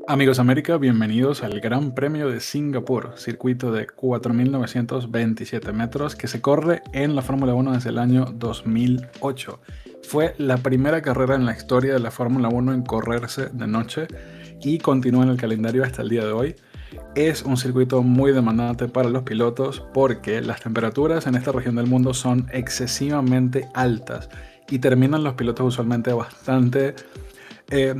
Amigos América, bienvenidos al Gran Premio de Singapur, circuito de 4.927 metros que se corre en la Fórmula 1 desde el año 2008. Fue la primera carrera en la historia de la Fórmula 1 en correrse de noche y continúa en el calendario hasta el día de hoy. Es un circuito muy demandante para los pilotos porque las temperaturas en esta región del mundo son excesivamente altas y terminan los pilotos usualmente bastante eh,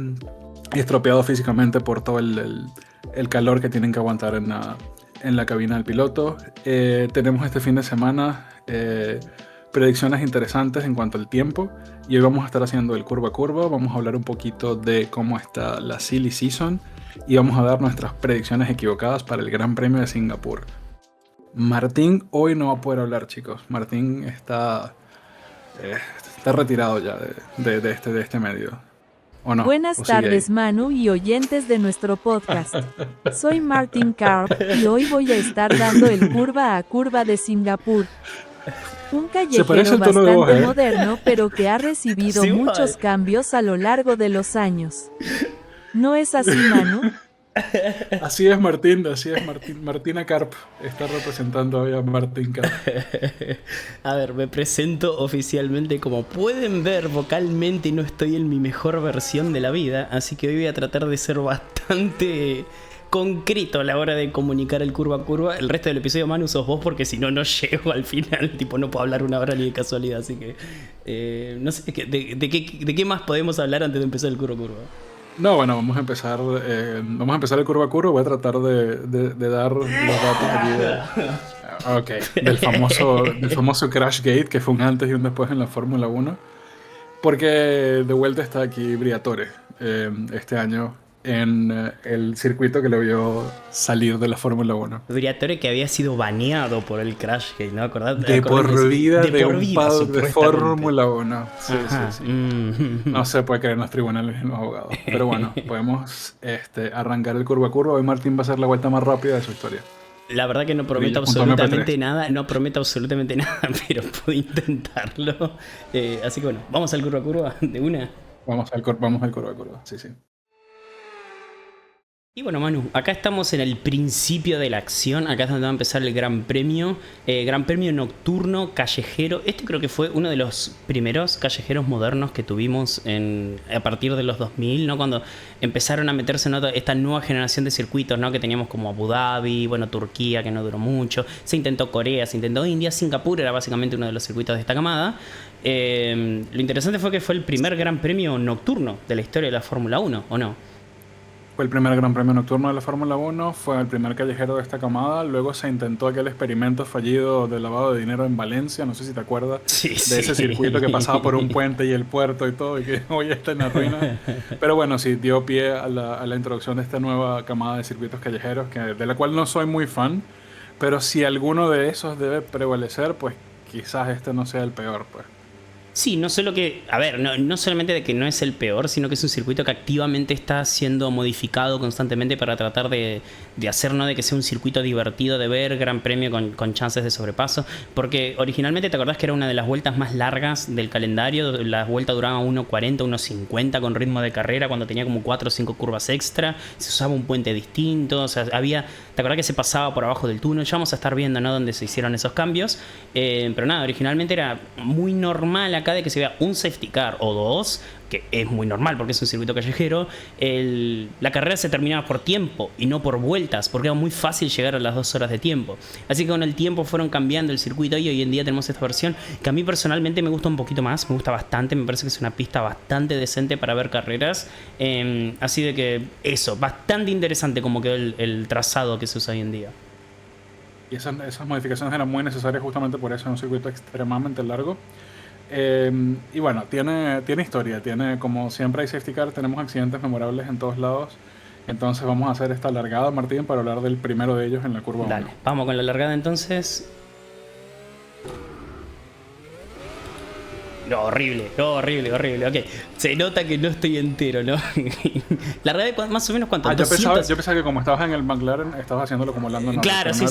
estropeados físicamente por todo el calor que tienen que aguantar en la cabina del piloto. Tenemos este fin de semana predicciones interesantes en cuanto al tiempo y hoy vamos a estar haciendo el curva a curva. Vamos a hablar un poquito de cómo está la Silly Season y vamos a dar nuestras predicciones equivocadas para el Gran Premio de Singapur. Martín hoy no va a poder hablar, chicos. Martín está retirado ya de este medio. ¿O no? Buenas ¿O sigue ahí? tardes, Manu y oyentes de nuestro podcast. Soy Martin Karp y hoy voy a estar dando el curva a curva de Singapur. Un Se parece callejero el tono de voz, bastante moderno, pero que ha recibido Sí, muchos vale. cambios a lo largo de los años. ¿No es así, Manu? Así es Martín, así es Martín. Martina Karp está representando hoy a Martín Karp. A ver, me presento oficialmente. Como pueden ver, vocalmente no estoy en mi mejor versión de la vida, así que hoy voy a tratar de ser bastante concreto a la hora de comunicar el curva a curva. El resto del episodio, Manu, sos vos, porque si no, no llego al final. Tipo, no puedo hablar una hora ni de casualidad, así que no sé, ¿de qué más podemos hablar antes de empezar el curva a curva? No, bueno, vamos a empezar el curva a curva. Voy a tratar de dar los datos aquí del famoso Crashgate, que fue un antes y un después en la Fórmula 1. Porque de vuelta está aquí Briatore este año en el circuito que lo vio salir de la Fórmula 1. Briatore, que había sido baneado por el Crashgate, ¿no? De por vida de de por un vida, paddock de supuestamente. Fórmula 1. Sí, Ajá. sí, sí. No se puede creer en los tribunales y en los abogados. Pero bueno, podemos arrancar el curva a curva. Hoy Martín va a hacer la vuelta más rápida de su historia. La verdad que no prometo absolutamente nada, pero puedo intentarlo. Así que bueno, vamos al curva a curva de una. Vamos al curva a curva. Sí, sí. Y bueno, Manu, acá estamos en el principio de la acción. Acá es donde va a empezar el Gran Premio. Gran Premio nocturno, callejero. Este creo que fue uno de los primeros callejeros modernos que tuvimos a partir de los 2000, ¿no? Cuando empezaron a meterse en esta nueva generación de circuitos, ¿no? Que teníamos como Abu Dhabi, bueno, Turquía, que no duró mucho. Se intentó Corea, se intentó India. Singapur era básicamente uno de los circuitos de esta camada. Lo interesante fue que fue el primer Gran Premio nocturno de la historia de la Fórmula 1, ¿o no? Fue el primer Gran Premio nocturno de la Fórmula 1, fue el primer callejero de esta camada. Luego se intentó aquel experimento fallido de lavado de dinero en Valencia, no sé si te acuerdas, Sí, de sí. ese circuito que pasaba por un puente y el puerto y todo, y que hoy está en la ruina. Pero bueno, sí, dio pie a la introducción de esta nueva camada de circuitos callejeros, de la cual no soy muy fan, pero si alguno de esos debe prevalecer, pues quizás este no sea el peor, pues. Sí, no solo que, a ver, no solamente de que no es el peor, sino que es un circuito que activamente está siendo modificado constantemente para tratar de hacer, ¿no? De que sea un circuito divertido de ver, gran premio con chances de sobrepaso. Porque originalmente te acordás que era una de las vueltas más largas del calendario. Las vueltas duraban 1.40, 1.50 con ritmo de carrera, cuando tenía como 4 o 5 curvas extra. Se usaba un puente distinto, o sea, te acordás que se pasaba por abajo del túnel. Ya vamos a estar viendo, ¿no? Dónde se hicieron esos cambios. Pero nada, originalmente era muy normal acá de que se vea un safety car o dos, que es muy normal porque es un circuito callejero. La carrera se terminaba por tiempo y no por vueltas, porque era muy fácil llegar a las 2 horas de tiempo. Así que con el tiempo fueron cambiando el circuito y hoy en día tenemos esta versión que a mí personalmente me gusta un poquito más, me gusta bastante, me parece que es una pista bastante decente para ver carreras. Así de que eso, bastante interesante como quedó el trazado que se usa hoy en día. Y esas modificaciones eran muy necesarias justamente por eso, es un circuito extremadamente largo. Y bueno, tiene historia, como siempre hay safety car, tenemos accidentes memorables en todos lados. Entonces vamos a hacer esta largada, Martín, para hablar del primero de ellos en la curva 1. Dale, vamos con la largada entonces. No, horrible, ok. Se nota que no estoy entero, ¿no? La verdad, más o menos cuánto. Yo pensaba que como estabas en el McLaren, estabas haciéndolo como Lando Norris. Claro, sí.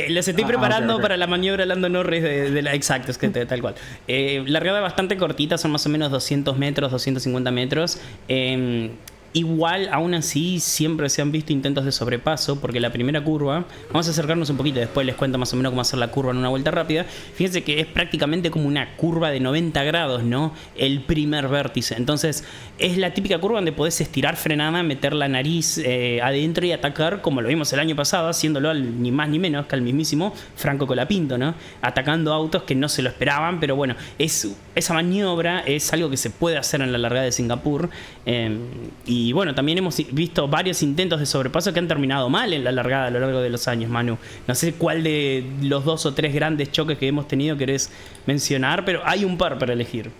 Los estoy preparando para la maniobra Lando Norris de la exacto, es que tal cual. Largada bastante cortita, son más o menos 200 metros, 250 metros. Igual, aún así, siempre se han visto intentos de sobrepaso, porque la primera curva, vamos a acercarnos un poquito, después les cuento más o menos cómo hacer la curva en una vuelta rápida. Fíjense que es prácticamente como una curva de 90 grados, ¿no? El primer vértice. Entonces, es la típica curva donde podés estirar frenada, meter la nariz adentro y atacar, como lo vimos el año pasado, haciéndolo ni más ni menos que al mismísimo Franco Colapinto, ¿no? Atacando autos que no se lo esperaban, pero bueno, esa maniobra es algo que se puede hacer en la largada de Singapur. Y bueno, también hemos visto varios intentos de sobrepaso que han terminado mal en la largada a lo largo de los años, Manu. No sé cuál de los 2 o 3 grandes choques que hemos tenido querés mencionar, pero hay un par para elegir.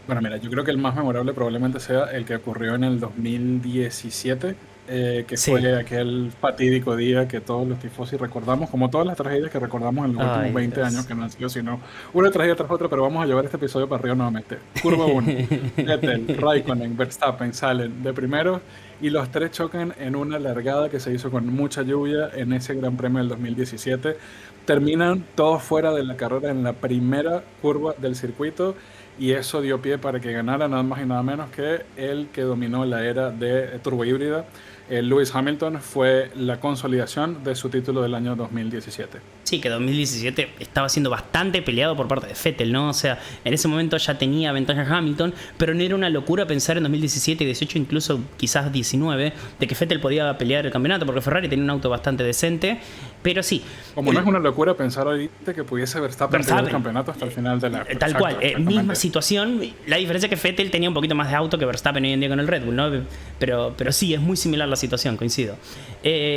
Bueno, mira, yo creo que el más memorable probablemente sea el que ocurrió en el 2017, que Sí. fue aquel fatídico día que todos los tifosi recordamos, como todas las tragedias que recordamos en los últimos Ay, 20 Dios. años, que no han sido sino una tragedia tras otra, pero vamos a llevar este episodio para arriba nuevamente. Curva 1, Vettel, Raikkonen, Verstappen salen de primeros y los tres chocan en una largada que se hizo con mucha lluvia en ese Gran Premio del 2017. Terminan todos fuera de la carrera en la primera curva del circuito. Y eso dio pie para que ganara nada más y nada menos que el que dominó la era de turbo híbrida. Lewis Hamilton fue la consolidación de su título del año 2017. Sí, que 2017 estaba siendo bastante peleado por parte de Vettel, ¿no? O sea, en ese momento ya tenía ventaja Hamilton, pero no era una locura pensar en 2017 y 18, incluso quizás 19, de que Vettel podía pelear el campeonato, porque Ferrari tenía un auto bastante decente, pero sí. Como no es una locura pensar ahorita que pudiese Verstappen pelear el campeonato hasta el final de la... Tal cual, misma situación. La diferencia es que Vettel tenía un poquito más de auto que Verstappen hoy en día con el Red Bull, ¿no? Pero sí, es muy similar la situación, coincido.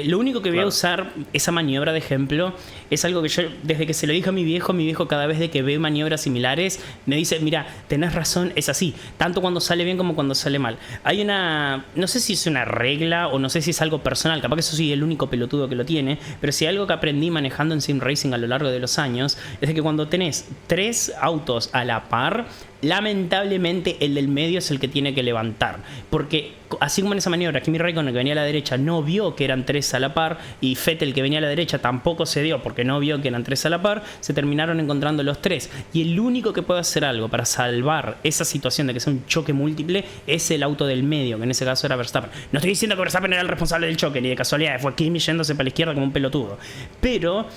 Lo único que voy a usar, esa maniobra de ejemplo, es algo que yo, desde que se lo dije a mi viejo cada vez de que ve maniobras similares, me dice, mira, tenés razón, es así, tanto cuando sale bien como cuando sale mal. Hay una, no sé si es una regla o no sé si es algo personal, capaz que eso soy el único pelotudo que lo tiene, pero si algo que aprendí manejando en Sim Racing a lo largo de los años, es de que cuando tenés 3 autos a la par, lamentablemente el del medio es el que tiene que levantar, porque así como en esa maniobra Kimi Raikkonen, que venía a la derecha, no vio que eran 3 a la par, y Vettel, que venía a la derecha, tampoco se dio porque no vio que eran 3 a la par, se terminaron encontrando los 3, y el único que puede hacer algo para salvar esa situación de que sea un choque múltiple es el auto del medio, que en ese caso era Verstappen. No estoy diciendo que Verstappen era el responsable del choque, ni de casualidad, fue Kimi yéndose para la izquierda como un pelotudo, pero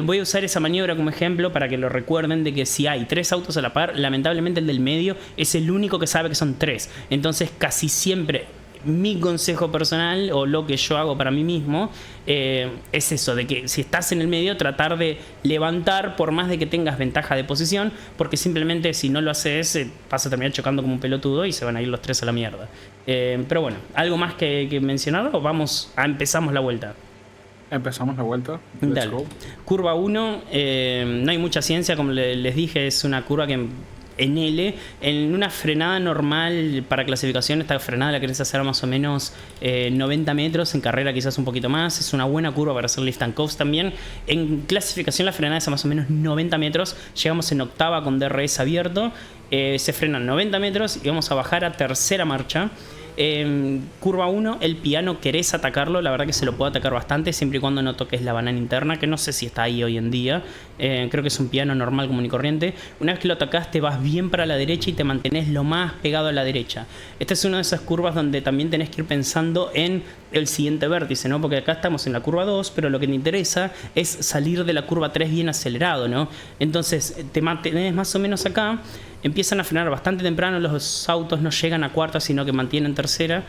voy a usar esa maniobra como ejemplo para que lo recuerden, de que si hay 3 autos a la par, lamentablemente el del medio es el único que sabe que son 3. Entonces casi siempre mi consejo personal, o lo que yo hago para mí mismo, es eso, de que si estás en el medio, tratar de levantar por más de que tengas ventaja de posición, porque simplemente si no lo haces vas a terminar chocando como un pelotudo y se van a ir los 3 a la mierda. Pero bueno, ¿algo más que mencionar o empezamos la vuelta? Empezamos la vuelta. Dale. Curva 1, no hay mucha ciencia, como les dije, es una curva que en L, en una frenada normal para clasificación, esta frenada la querés hacer más o menos 90 metros, en carrera quizás un poquito más, es una buena curva para hacer lift and coast también. En clasificación la frenada es a más o menos 90 metros, llegamos en octava con DRS abierto, se frenan 90 metros y vamos a bajar a tercera marcha. Curva 1, el piano querés atacarlo, la verdad que se lo puede atacar bastante siempre y cuando no toques la banana interna, que no sé si está ahí hoy en día. Creo que es un piano normal, común y corriente. Una vez que lo atacás, te vas bien para la derecha y te mantenés lo más pegado a la derecha. Esta es una de esas curvas donde también tenés que ir pensando en el siguiente vértice, ¿no? Porque acá estamos en la curva 2, pero lo que te interesa es salir de la curva 3 bien acelerado, ¿no? Entonces te mantenés más o menos acá, empiezan a frenar bastante temprano, los autos no llegan a cuarta, sino que mantienen tercera.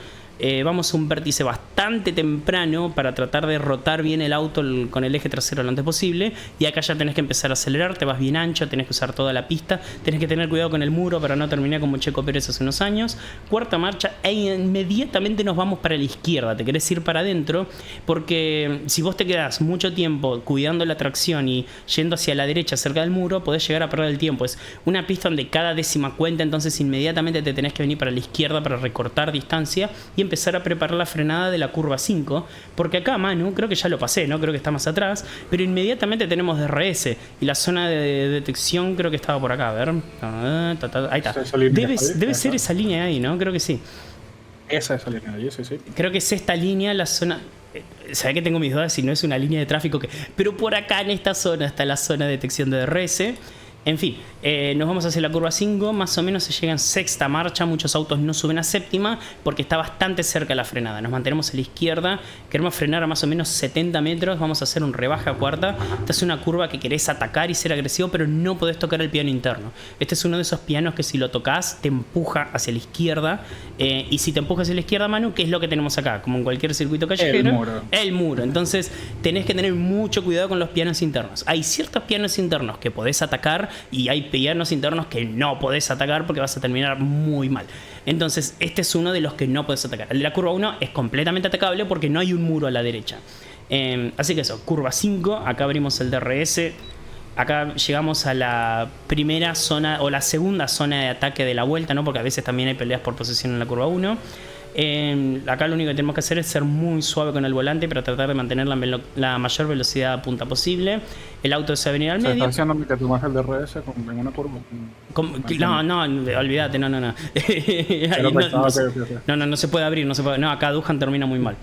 Vamos a un vértice bastante temprano para tratar de rotar bien el auto con el eje trasero lo antes posible, y acá ya tenés que empezar a acelerar, te vas bien ancho, tenés que usar toda la pista, tenés que tener cuidado con el muro para no terminar como Checo Pérez hace unos años. Cuarta marcha e inmediatamente nos vamos para la izquierda, te querés ir para adentro, porque si vos te quedás mucho tiempo cuidando la tracción y yendo hacia la derecha cerca del muro, podés llegar a perder el tiempo. Es una pista donde cada décima cuenta, entonces inmediatamente te tenés que venir para la izquierda para recortar distancia y empezar a preparar la frenada de la curva 5, porque acá, Manu, creo que ya lo pasé, ¿no? Creo que está más atrás, pero inmediatamente tenemos DRS y la zona de detección creo que estaba por acá, a ver. Ahí está. Debe ser esa línea ahí, ¿no? Creo que sí. Esa es la línea ahí, sí, sí. Creo que es esta línea, la zona... Sabés que tengo mis dudas si no es una línea de tráfico, pero por acá en esta zona está la zona de detección de DRS. En fin, nos vamos hacia la curva 5, más o menos se llega en sexta marcha, muchos autos no suben a séptima porque está bastante cerca la frenada. Nos mantenemos a la izquierda, queremos frenar a más o menos 70 metros, vamos a hacer un rebaje a cuarta. Esta es una curva que querés atacar y ser agresivo, pero no podés tocar el piano interno. Este es uno de esos pianos que si lo tocas te empuja hacia la izquierda, y si te empuja hacia la izquierda, Manu, ¿qué es lo que tenemos acá? Como en cualquier circuito callejero, el muro. Entonces tenés que tener mucho cuidado con los pianos internos. Hay ciertos pianos internos que podés atacar y hay pianos internos que no podés atacar porque vas a terminar muy mal. Entonces este es uno de los que no podés atacar. El de la curva 1 es completamente atacable porque no hay un muro a la derecha. Así que eso, curva 5, acá abrimos el DRS. Acá llegamos a la primera zona o la segunda zona de ataque de la vuelta, ¿no? Porque a veces también hay peleas por posición en la curva 1. Acá lo único que tenemos que hacer es ser muy suave con el volante para tratar de mantener la mayor velocidad a punta posible. El auto se va a venir al medio. ¿Estás diciendo que tomas el DRS en una curva? No, olvídate, no. No se puede abrir, no se puede. No, acá Duhan termina muy mal.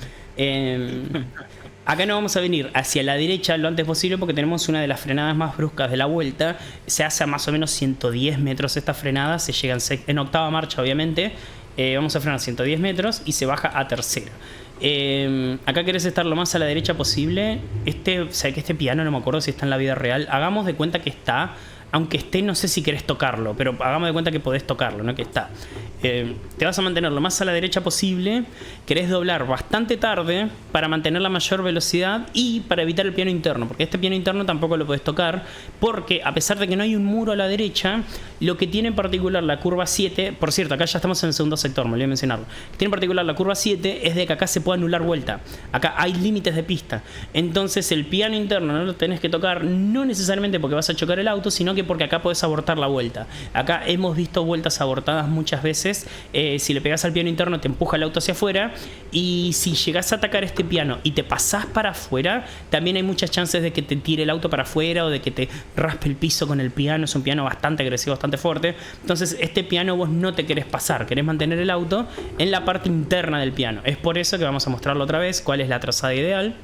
Acá nos vamos a venir hacia la derecha lo antes posible porque tenemos una de las frenadas más bruscas de la vuelta. Se hace a más o menos 110 metros esta frenada, se llega en octava marcha obviamente. Vamos a frenar 110 metros y se baja a tercera. Acá querés estar lo más a la derecha posible. Sé que este piano no me acuerdo si está en la vida real. Hagamos de cuenta que está. Aunque esté, no sé si querés tocarlo, pero hagamos de cuenta que podés tocarlo, no que está. Te vas a mantener lo más a la derecha posible. Querés doblar bastante tarde para mantener la mayor velocidad y para evitar el piano interno, porque este piano interno tampoco lo podés tocar, porque a pesar de que no hay un muro a la derecha, lo que tiene en particular la curva 7, por cierto, acá ya estamos en el segundo sector, me olvidé de mencionarlo. Lo que tiene en particular la curva 7 es de que acá se puede anular vuelta. Acá hay límites de pista. Entonces el piano interno no lo tenés que tocar, no necesariamente porque vas a chocar el auto, sino que porque acá podés abortar la vuelta. Acá hemos visto vueltas abortadas muchas veces. Si le pegás al piano interno te empuja el auto hacia afuera, y si llegás a atacar este piano y te pasás para afuera, también hay muchas chances de que te tire el auto para afuera o de que te raspe el piso con el piano. Es un piano bastante agresivo, bastante fuerte. Entonces este piano vos no te querés pasar, querés mantener el auto en la parte interna del piano. Es por eso que vamos a mostrarlo otra vez cuál es la trazada ideal.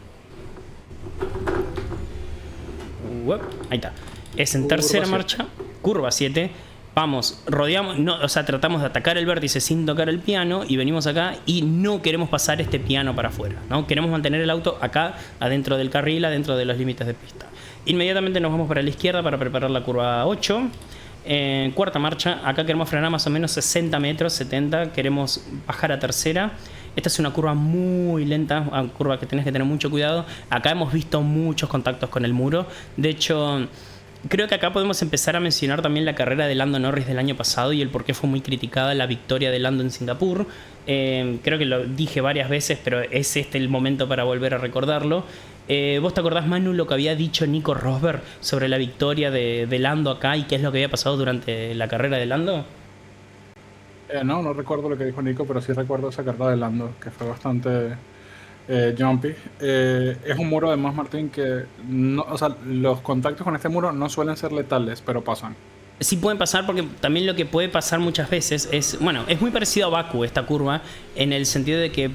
Ahí está. Es en tercera marcha, curva 7. Vamos, rodeamos, tratamos de atacar el vértice sin tocar el piano y venimos acá y no queremos pasar este piano para afuera, ¿no? Queremos mantener el auto acá, adentro del carril, adentro de los límites de pista. Inmediatamente nos vamos para la izquierda para preparar la curva 8. Cuarta marcha, acá queremos frenar más o menos 60 metros, 70, queremos bajar a tercera. Esta es una curva muy lenta, una curva que tenés que tener mucho cuidado. Acá hemos visto muchos contactos con el muro. De hecho, creo que acá podemos empezar a mencionar también la carrera de Lando Norris del año pasado y el por qué fue muy criticada la victoria de Lando en Singapur. Creo que lo dije varias veces, pero es el momento para volver a recordarlo. ¿Vos te acordás, Manu, lo que había dicho Nico Rosberg sobre la victoria de Lando acá y qué es lo que había pasado durante la carrera de Lando? No recuerdo lo que dijo Nico, pero sí recuerdo esa carrera de Lando, que fue bastante jumpy. Es un muro además, Martín, que los contactos con este muro no suelen ser letales, pero pasan. Sí pueden pasar, porque también lo que puede pasar muchas veces es muy parecido a Baku esta curva, en el sentido de que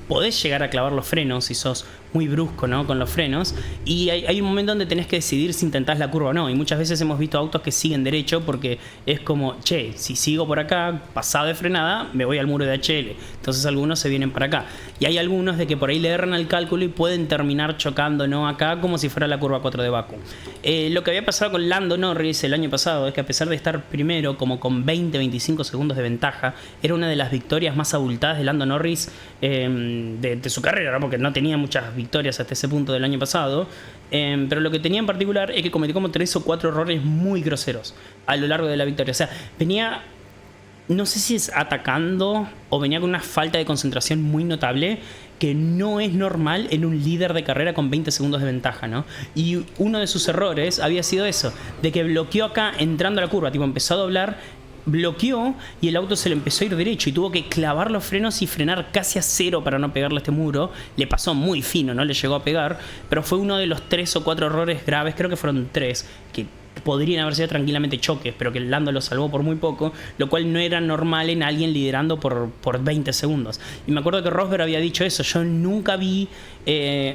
podés llegar a clavar los frenos si sos muy brusco, ¿no?, con los frenos, y hay un momento donde tenés que decidir si intentás la curva o no, y muchas veces hemos visto autos que siguen derecho porque es como, che, si sigo por acá, pasado de frenada, me voy al muro de HL, entonces algunos se vienen para acá, y hay algunos de que por ahí le erran al cálculo y pueden terminar chocando, ¿no?, acá como si fuera la curva 4 de Baku. Lo que había pasado con Lando Norris el año pasado es que a pesar de estar primero como con 20-25 segundos de ventaja, era una de las victorias más abultadas de Lando Norris de su carrera, ¿no?, porque no tenía muchas victorias hasta ese punto del año pasado, pero lo que tenía en particular es que cometió como 3 o 4 errores muy groseros a lo largo de la victoria. O sea, venía, no sé si es atacando o venía con una falta de concentración muy notable que no es normal en un líder de carrera con 20 segundos de ventaja, ¿no? Y uno de sus errores había sido eso, de que bloqueó acá entrando a la curva, tipo empezó a doblar, bloqueó y el auto se le empezó a ir derecho y tuvo que clavar los frenos y frenar casi a cero para no pegarle a este muro. Le pasó muy fino, no le llegó a pegar, pero fue uno de los 3 o 4 errores graves, creo que fueron 3, que podrían haber sido tranquilamente choques, pero que Lando lo salvó por muy poco, lo cual no era normal en alguien liderando por 20 segundos. Y me acuerdo que Rosberg había dicho eso, yo nunca vi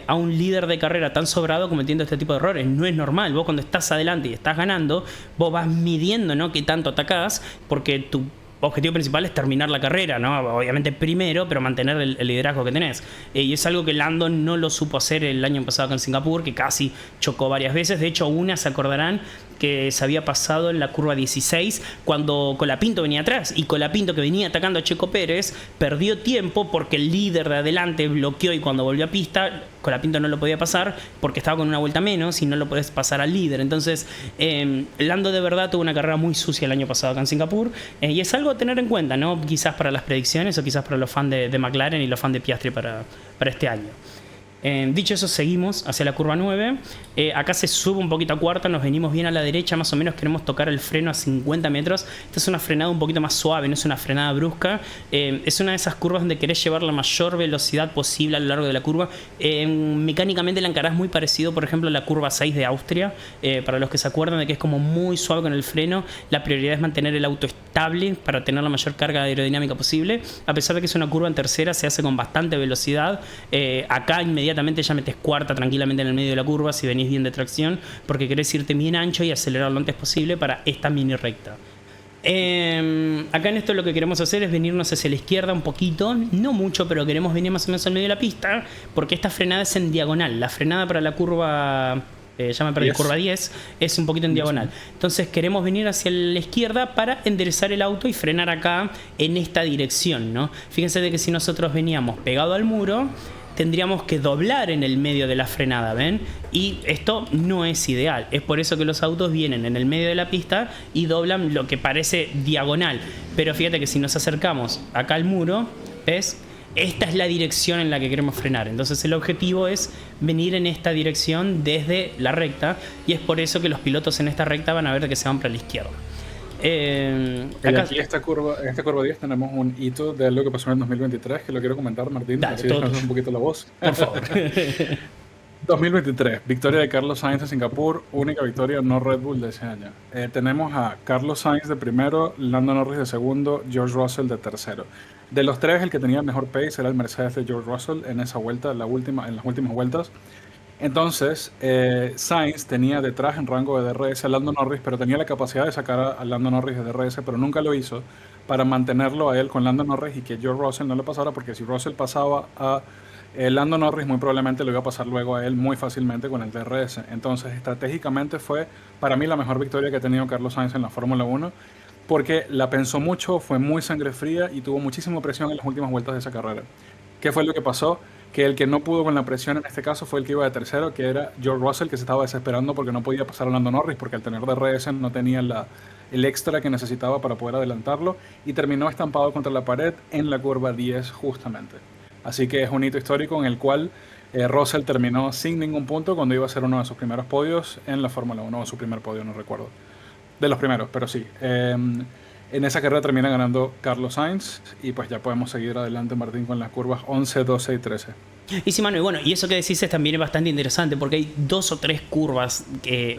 a un líder de carrera tan sobrado cometiendo este tipo de errores. No es normal, vos cuando estás adelante y estás ganando, vos vas midiendo, ¿no?, qué tanto atacás, porque tu objetivo principal es terminar la carrera, ¿no? Obviamente primero, pero mantener el liderazgo que tenés. Y es algo que Lando no lo supo hacer el año pasado acá en Singapur, que casi chocó varias veces. De hecho, una, se acordarán, que se había pasado en la curva 16 cuando Colapinto venía atrás, y Colapinto, que venía atacando a Checo Pérez, perdió tiempo porque el líder de adelante bloqueó, y cuando volvió a pista Colapinto no lo podía pasar porque estaba con una vuelta menos y no lo podés pasar al líder. Entonces Lando de verdad tuvo una carrera muy sucia el año pasado acá en Singapur, y es algo a tener en cuenta, ¿no? Quizás para las predicciones o quizás para los fans de McLaren y los fans de Piastri para este año. Dicho eso, seguimos hacia la curva 9. Acá se sube un poquito a cuarta, nos venimos bien a la derecha, más o menos queremos tocar el freno a 50 metros. Esta es una frenada un poquito más suave, no es una frenada brusca. Es una de esas curvas donde querés llevar la mayor velocidad posible a lo largo de la curva. Mecánicamente la encarás muy parecido, por ejemplo, a la curva 6 de Austria. Para los que se acuerdan de que es como muy suave con el freno, la prioridad es mantener el auto estable para tener la mayor carga aerodinámica posible. A pesar de que es una curva en tercera, se hace con bastante velocidad. Acá inmediatamente ya metes cuarta tranquilamente en el medio de la curva si venís bien de tracción, porque querés irte bien ancho y acelerar lo antes posible para esta mini recta. Acá en esto lo que queremos hacer es venirnos hacia la izquierda un poquito, no mucho, pero queremos venir más o menos al medio de la pista, porque esta frenada es en diagonal. La frenada para la curva curva 10 es un poquito en diagonal. Entonces queremos venir hacia la izquierda para enderezar el auto y frenar acá en esta dirección, ¿no? Fíjense de que si nosotros veníamos pegado al muro, tendríamos que doblar en el medio de la frenada, ¿ven? Y esto no es ideal. Es por eso que los autos vienen en el medio de la pista y doblan lo que parece diagonal. Pero fíjate que si nos acercamos acá al muro, ¿ves? Esta es la dirección en la que queremos frenar. Entonces el objetivo es venir en esta dirección desde la recta, y es por eso que los pilotos en esta recta van a ver que se van para la izquierda. Acá, aquí en esta curva 10 tenemos un hito de algo que pasó en el 2023 que lo quiero comentar, Martín. Dale, así descansas un poquito la voz. Por favor. 2023, victoria de Carlos Sainz en Singapur, única victoria no Red Bull de ese año. Tenemos a Carlos Sainz de primero, Lando Norris de segundo, George Russell de tercero. De los tres, el que tenía el mejor pace era el Mercedes de George Russell en esa vuelta, en las últimas vueltas. Entonces, Sainz tenía detrás en rango de DRS a Lando Norris, pero tenía la capacidad de sacar a Lando Norris de DRS, pero nunca lo hizo para mantenerlo a él con Lando Norris y que George Russell no le pasara, porque si Russell pasaba a Lando Norris, muy probablemente lo iba a pasar luego a él muy fácilmente con el DRS. Entonces, estratégicamente fue para mí la mejor victoria que ha tenido Carlos Sainz en la Fórmula 1, porque la pensó mucho, fue muy sangre fría y tuvo muchísima presión en las últimas vueltas de esa carrera. ¿Qué fue lo que pasó? Que el que no pudo con la presión en este caso fue el que iba de tercero, que era George Russell, que se estaba desesperando porque no podía pasar a Lando Norris, porque al tener DRS no tenía el extra que necesitaba para poder adelantarlo, y terminó estampado contra la pared en la curva 10 justamente. Así que es un hito histórico en el cual Russell terminó sin ningún punto cuando iba a ser uno de sus primeros podios en la Fórmula 1, o su primer podio, no recuerdo. De los primeros, pero sí. En esa carrera termina ganando Carlos Sainz, y pues ya podemos seguir adelante, Martín, con las curvas 11, 12 y 13. Y sí, Manu, y bueno, y eso que decís también es bastante interesante, porque hay 2 o 3 curvas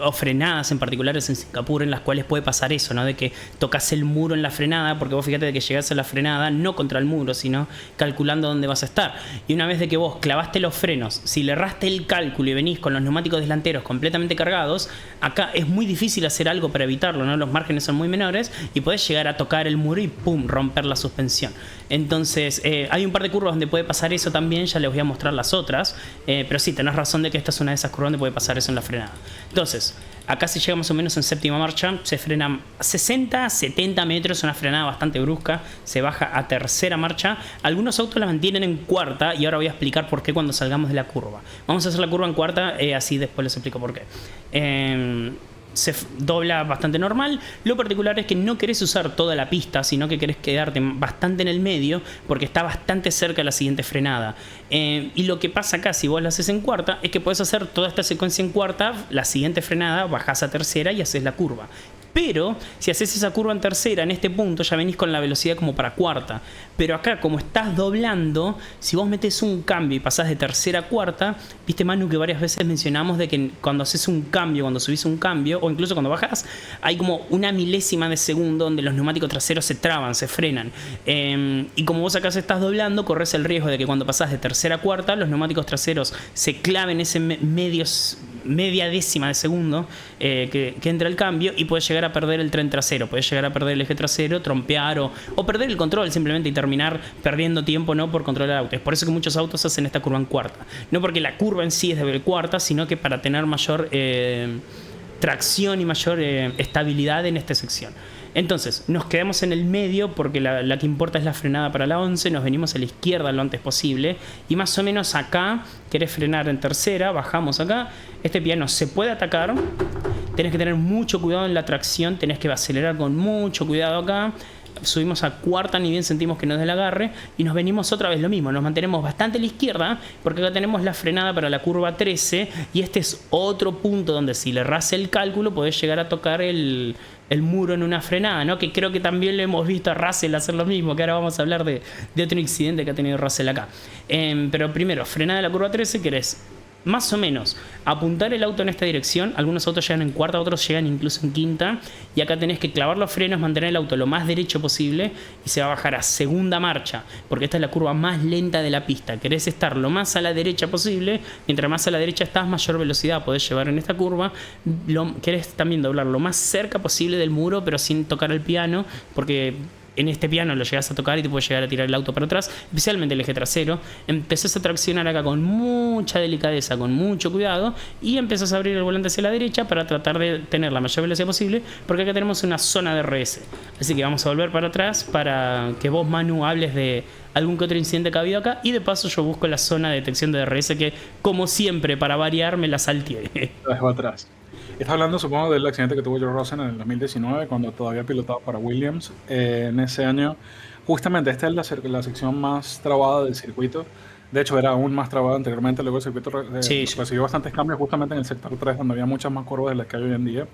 o frenadas en particulares en Singapur en las cuales puede pasar eso, ¿no? De que tocas el muro en la frenada, porque vos fíjate de que llegás a la frenada no contra el muro, sino calculando dónde vas a estar. Y una vez de que vos clavaste los frenos, si le erraste el cálculo y venís con los neumáticos delanteros completamente cargados, acá es muy difícil hacer algo para evitarlo, ¿no? Los márgenes son muy menores y podés llegar a tocar el muro y ¡pum!, romper la suspensión. Entonces, hay un par de curvas donde puede pasar eso también, ya les voy a mostrar las otras, pero sí, tenés razón de que esta es una de esas curvas donde puede pasar eso en la frenada. Entonces, acá se llega más o menos en séptima marcha, se frena 60, 70 metros, una frenada bastante brusca, se baja a tercera marcha. Algunos autos la mantienen en cuarta, y ahora voy a explicar por qué cuando salgamos de la curva. Vamos a hacer la curva en cuarta, así después les explico por qué. Se dobla bastante normal. Lo particular es que no querés usar toda la pista, sino que querés quedarte bastante en el medio, porque está bastante cerca de la siguiente frenada. Y lo que pasa acá, si vos la haces en cuarta, es que podés hacer toda esta secuencia en cuarta, la siguiente frenada, bajás a tercera y haces la curva. Pero si haces esa curva en tercera, en este punto ya venís con la velocidad como para cuarta. Pero acá, como estás doblando, si vos metes un cambio y pasás de tercera a cuarta, viste, Manu, que varias veces mencionamos de que cuando haces un cambio, cuando subís un cambio, o incluso cuando bajás, hay como una milésima de segundo donde los neumáticos traseros se traban, se frenan. Y como vos acá se estás doblando, corres el riesgo de que cuando pasás de tercera a cuarta, los neumáticos traseros se claven ese media décima de segundo que entra el cambio, y puedes llegar a perder el tren trasero, puedes llegar a perder el eje trasero, trompear o perder el control simplemente y terminar perdiendo tiempo, no por controlar autos. Es por eso que muchos autos hacen esta curva en cuarta, no porque la curva en sí es de cuarta, sino que para tener mayor tracción y mayor estabilidad en esta sección. Entonces, nos quedamos en el medio porque la que importa es la frenada para la 11. Nos venimos a la izquierda lo antes posible. Y más o menos acá, querés frenar en tercera, bajamos acá. Este piano se puede atacar. Tenés que tener mucho cuidado en la tracción. Tenés que acelerar con mucho cuidado acá. Subimos a cuarta, ni bien sentimos que nos dé el agarre, y nos venimos otra vez lo mismo, nos mantenemos bastante a la izquierda porque acá tenemos la frenada para la curva 13, y este es otro punto donde si le erras el cálculo podés llegar a tocar el muro en una frenada, ¿no? Que creo que también lo hemos visto a Russell hacer lo mismo, que ahora vamos a hablar de otro incidente que ha tenido Russell acá. Pero primero, frenada de la curva 13, querés más o menos apuntar el auto en esta dirección. Algunos autos llegan en cuarta, otros llegan incluso en quinta, y acá tenés que clavar los frenos, mantener el auto lo más derecho posible, y se va a bajar a segunda marcha porque esta es la curva más lenta de la pista. Querés estar lo más a la derecha posible. Mientras más a la derecha estás, mayor velocidad podés llevar en esta curva. Querés también doblar lo más cerca posible del muro, pero sin tocar el piano, porque en este piano lo llegas a tocar y te puede llegar a tirar el auto para atrás, especialmente el eje trasero. Empezás a traccionar acá con mucha delicadeza, con mucho cuidado, y empezás a abrir el volante hacia la derecha para tratar de tener la mayor velocidad posible, porque acá tenemos una zona de RS. Así que vamos a volver para atrás para que vos, Manu, hables de algún que otro incidente que ha habido acá, y de paso yo busco la zona de detección de DRS que, como siempre, para variar, me la salteé. La dejo atrás. Estás hablando, supongo, del accidente que tuvo George Russell en el 2019, cuando todavía pilotaba para Williams. En ese año, justamente esta es la sección más trabada del circuito. De hecho, era aún más trabada anteriormente. Luego el circuito recibió bastantes cambios justamente en el sector 3, donde había muchas más curvas de las que hay hoy en día.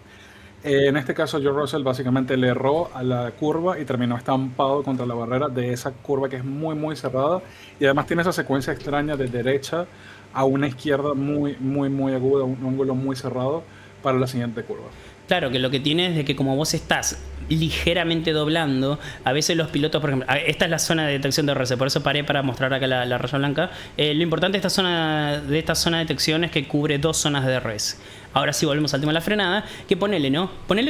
En este caso, George Russell básicamente le erró a la curva y terminó estampado contra la barrera de esa curva que es muy, muy cerrada. Y además tiene esa secuencia extraña de derecha a una izquierda muy, muy, muy aguda, un ángulo muy cerrado para la siguiente curva. Claro, que lo que tiene es de que como vos estás ligeramente doblando, a veces los pilotos, por ejemplo, esta es la zona de detección de RS, por eso paré para mostrar acá la raya blanca. Lo importante de esta zona de detección es que cubre dos zonas de DRS. Ahora sí volvemos al tema de la frenada, que ponele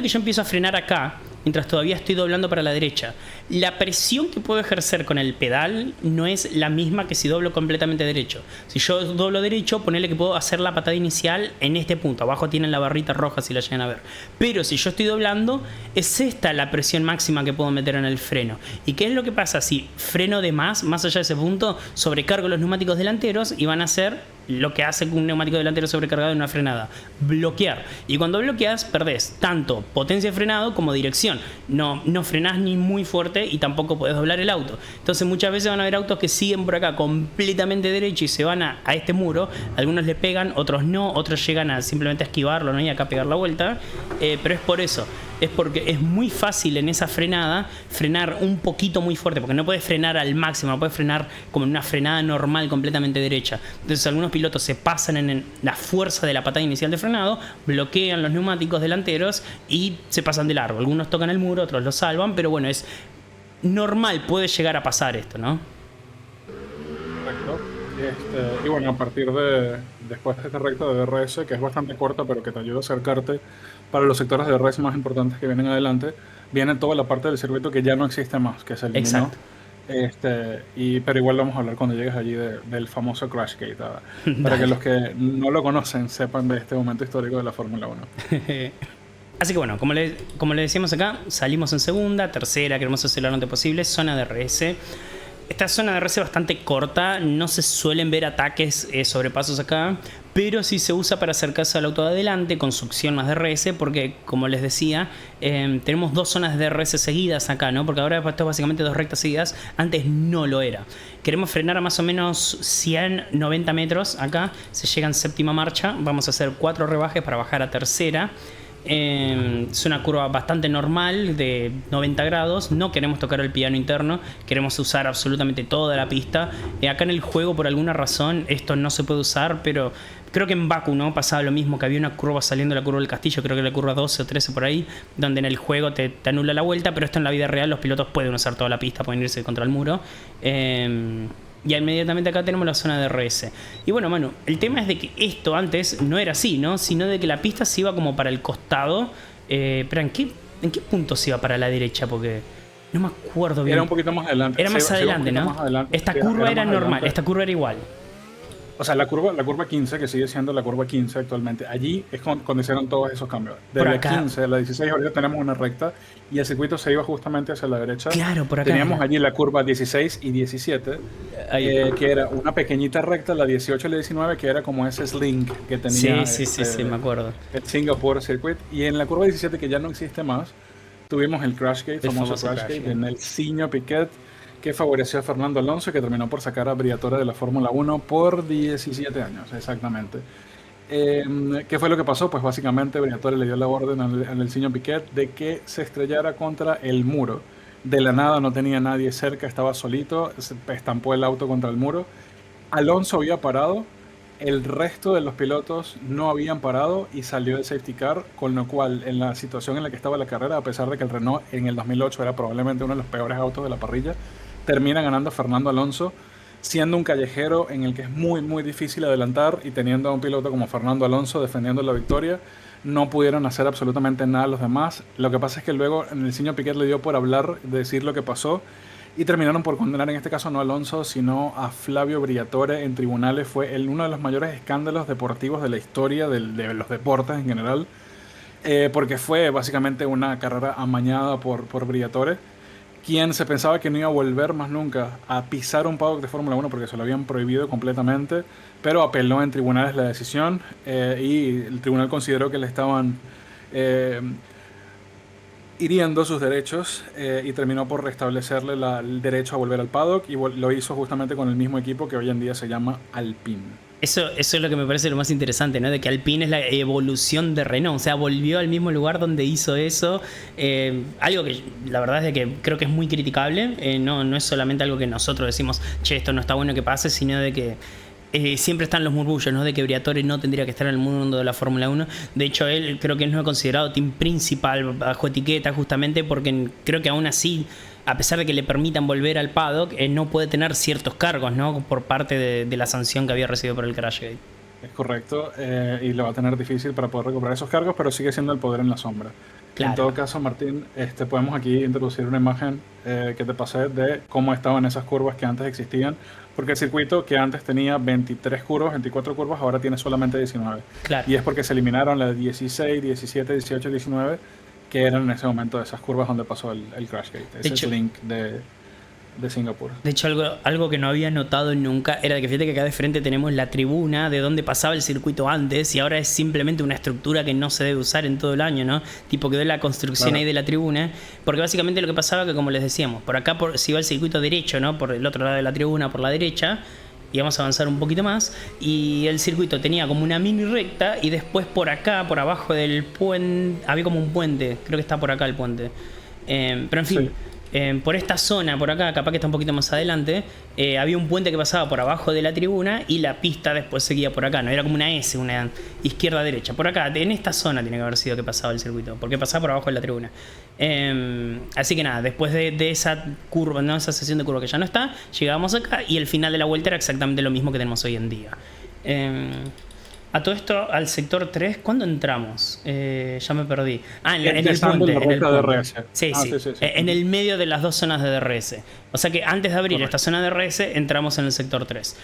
que yo empiezo a frenar acá mientras todavía estoy doblando para la derecha. La presión que puedo ejercer con el pedal no es la misma que si doblo completamente derecho. Si yo doblo derecho, ponele que puedo hacer la patada inicial en este punto. Abajo tienen la barrita roja si la llegan a ver. Pero si yo estoy doblando, es esta la presión máxima que puedo meter en el freno. ¿Y qué es lo que pasa? Si freno de más allá de ese punto, sobrecargo los neumáticos delanteros y van a hacer lo que hace un neumático delantero sobrecargado en una frenada: bloquear. Y cuando bloqueas, perdés tanto potencia de frenado como dirección. No frenás ni muy fuerte y tampoco podés doblar el auto. Entonces muchas veces van a haber autos que siguen por acá completamente derecho y se van a este muro. Algunos le pegan, otros no, otros llegan a simplemente esquivarlo, ¿no? Y acá pegar la vuelta. Pero es por eso. Es porque es muy fácil en esa frenada frenar un poquito muy fuerte, porque no puedes frenar al máximo, no puedes frenar como en una frenada normal completamente derecha. Entonces algunos pilotos se pasan en la fuerza de la patada inicial de frenado, bloquean los neumáticos delanteros y se pasan de largo. Algunos tocan el muro, otros lo salvan, pero bueno, es normal, puede llegar a pasar esto, ¿no? Correcto. Y bueno, a partir después de esta recta de DRS, que es bastante corta, pero que te ayuda a acercarte para los sectores de DRS más importantes que vienen adelante, viene toda la parte del circuito que ya no existe más, que es el Exacto. Pero igual vamos a hablar cuando llegues allí del famoso Crashgate, para que los que no lo conocen sepan de este momento histórico de la Fórmula 1. Así que bueno, como le decíamos acá, salimos en segunda, tercera, queremos acelerar lo antes posible, zona de RS. Esta zona de RS es bastante corta, no se suelen ver ataques, sobrepasos acá, pero sí se usa para acercarse al auto de adelante con succión más DRS, porque como les decía, tenemos dos zonas de DRS seguidas acá, ¿no? Porque ahora esto es básicamente dos rectas seguidas, antes no lo era. Queremos frenar a más o menos 190 metros acá, se llega en séptima marcha, vamos a hacer 4 rebajes para bajar a tercera. Es una curva bastante normal de 90 grados. No queremos tocar el piano interno, queremos usar absolutamente toda la pista. Acá en el juego, por alguna razón, esto no se puede usar, pero creo que en Baku, ¿no? Pasaba lo mismo, que había una curva saliendo de la curva del castillo, creo que la curva 12 o 13 por ahí, donde en el juego te anula la vuelta, pero esto en la vida real los pilotos pueden usar toda la pista, pueden irse contra el muro. Y inmediatamente acá tenemos la zona de DRS. Y bueno, mano, el tema es de que esto antes no era así, ¿no? Sino de que la pista se iba como para el costado. Pero ¿en qué punto se iba para la derecha? Porque no me acuerdo bien. Era un poquito más adelante. Era más adelante, ¿no? Esta curva era normal, esta curva era igual. O sea, la curva 15, que sigue siendo la curva 15 actualmente, allí es cuando hicieron todos esos cambios. Desde la 15 a la 16 ahorita tenemos una recta y el circuito se iba justamente hacia la derecha. Claro, por acá. Teníamos allí la curva 16 y 17, que era una pequeñita recta, la 18 y la 19, que era como ese slink que tenía sí, me acuerdo. El Singapore Circuit. Y en la curva 17, que ya no existe más, tuvimos el Crashgate, famoso Crashgate, en el Signo Piquet, que favoreció a Fernando Alonso, que terminó por sacar a Briatore de la Fórmula 1 por 17 años, exactamente. ¿Qué fue lo que pasó? Pues básicamente Briatore le dio la orden en el Signo Piquet de que se estrellara contra el muro. De la nada, no tenía nadie cerca, estaba solito, se estampó el auto contra el muro. Alonso había parado, el resto de los pilotos no habían parado y salió el safety car, con lo cual en la situación en la que estaba la carrera, a pesar de que el Renault en el 2008 era probablemente uno de los peores autos de la parrilla, termina ganando Fernando Alonso, siendo un callejero en el que es muy muy difícil adelantar, y teniendo a un piloto como Fernando Alonso defendiendo la victoria, no pudieron hacer absolutamente nada los demás. Lo que pasa es que luego en el Signo Piquet le dio por hablar, decir lo que pasó, y terminaron por condenar en este caso no a Alonso, sino a Flavio Briatore en tribunales. Fue uno de los mayores escándalos deportivos de la historia de los deportes en general, porque fue básicamente una carrera amañada por Briatore, quien se pensaba que no iba a volver más nunca a pisar un paddock de Fórmula 1 porque se lo habían prohibido completamente, pero apeló en tribunales la decisión, y el tribunal consideró que le estaban hiriendo sus derechos, y terminó por restablecerle el derecho a volver al paddock, y lo hizo justamente con el mismo equipo que hoy en día se llama Alpine. Eso es lo que me parece lo más interesante, ¿no? De que Alpine es la evolución de Renault. O sea, volvió al mismo lugar donde hizo eso. Algo que la verdad es de que creo que es muy criticable. No es solamente algo que nosotros decimos, che, esto no está bueno que pase, sino de que siempre están los murmullos, ¿no? De que Briatore no tendría que estar en el mundo de la Fórmula 1. De hecho, él creo que no es considerado team principal bajo etiqueta, justamente porque creo que aún así, a pesar de que le permitan volver al paddock, no puede tener ciertos cargos, ¿no? Por parte de la sanción que había recibido por el Crashgate. Es correcto, y le va a tener difícil para poder recuperar esos cargos, pero sigue siendo el poder en la sombra. Claro. En todo caso, Martín, podemos aquí introducir una imagen que te pasé de cómo estaban esas curvas que antes existían, porque el circuito que antes tenía 23 curvas, 24 curvas, ahora tiene solamente 19. Claro. Y es porque se eliminaron las 16, 17, 18, 19, que eran en ese momento de esas curvas donde pasó el Crashgate. Ese es el link de Singapur. De hecho, algo que no había notado nunca era de que fíjate que acá de frente tenemos la tribuna de donde pasaba el circuito antes, y ahora es simplemente una estructura que no se debe usar en todo el año, ¿no? Tipo, quedó la construcción ahí de la tribuna, porque básicamente lo que pasaba que, como les decíamos, por acá se iba el circuito derecho, ¿no? Por el otro lado de la tribuna, por la derecha, y vamos a avanzar un poquito más, y el circuito tenía como una mini recta, y después por acá, por abajo del puente, había como un puente, creo que está por acá el puente, pero en fin. Sí. Por esta zona, por acá, capaz que está un poquito más adelante, había un puente que pasaba por abajo de la tribuna y la pista después seguía por acá, no era como una S, una izquierda-derecha. Por acá, en esta zona tiene que haber sido que pasaba el circuito, porque pasaba por abajo de la tribuna. Así que nada, después de esa curva, ¿no? Esa sesión de curva que ya no está, llegábamos acá y el final de la vuelta era exactamente lo mismo que tenemos hoy en día. A todo esto, al sector 3, ¿cuándo entramos? Ya me perdí. En el puente. En el DRS. Sí. En el medio de las dos zonas de DRS. O sea que antes de abrir esta zona de DRS, entramos en el sector 3.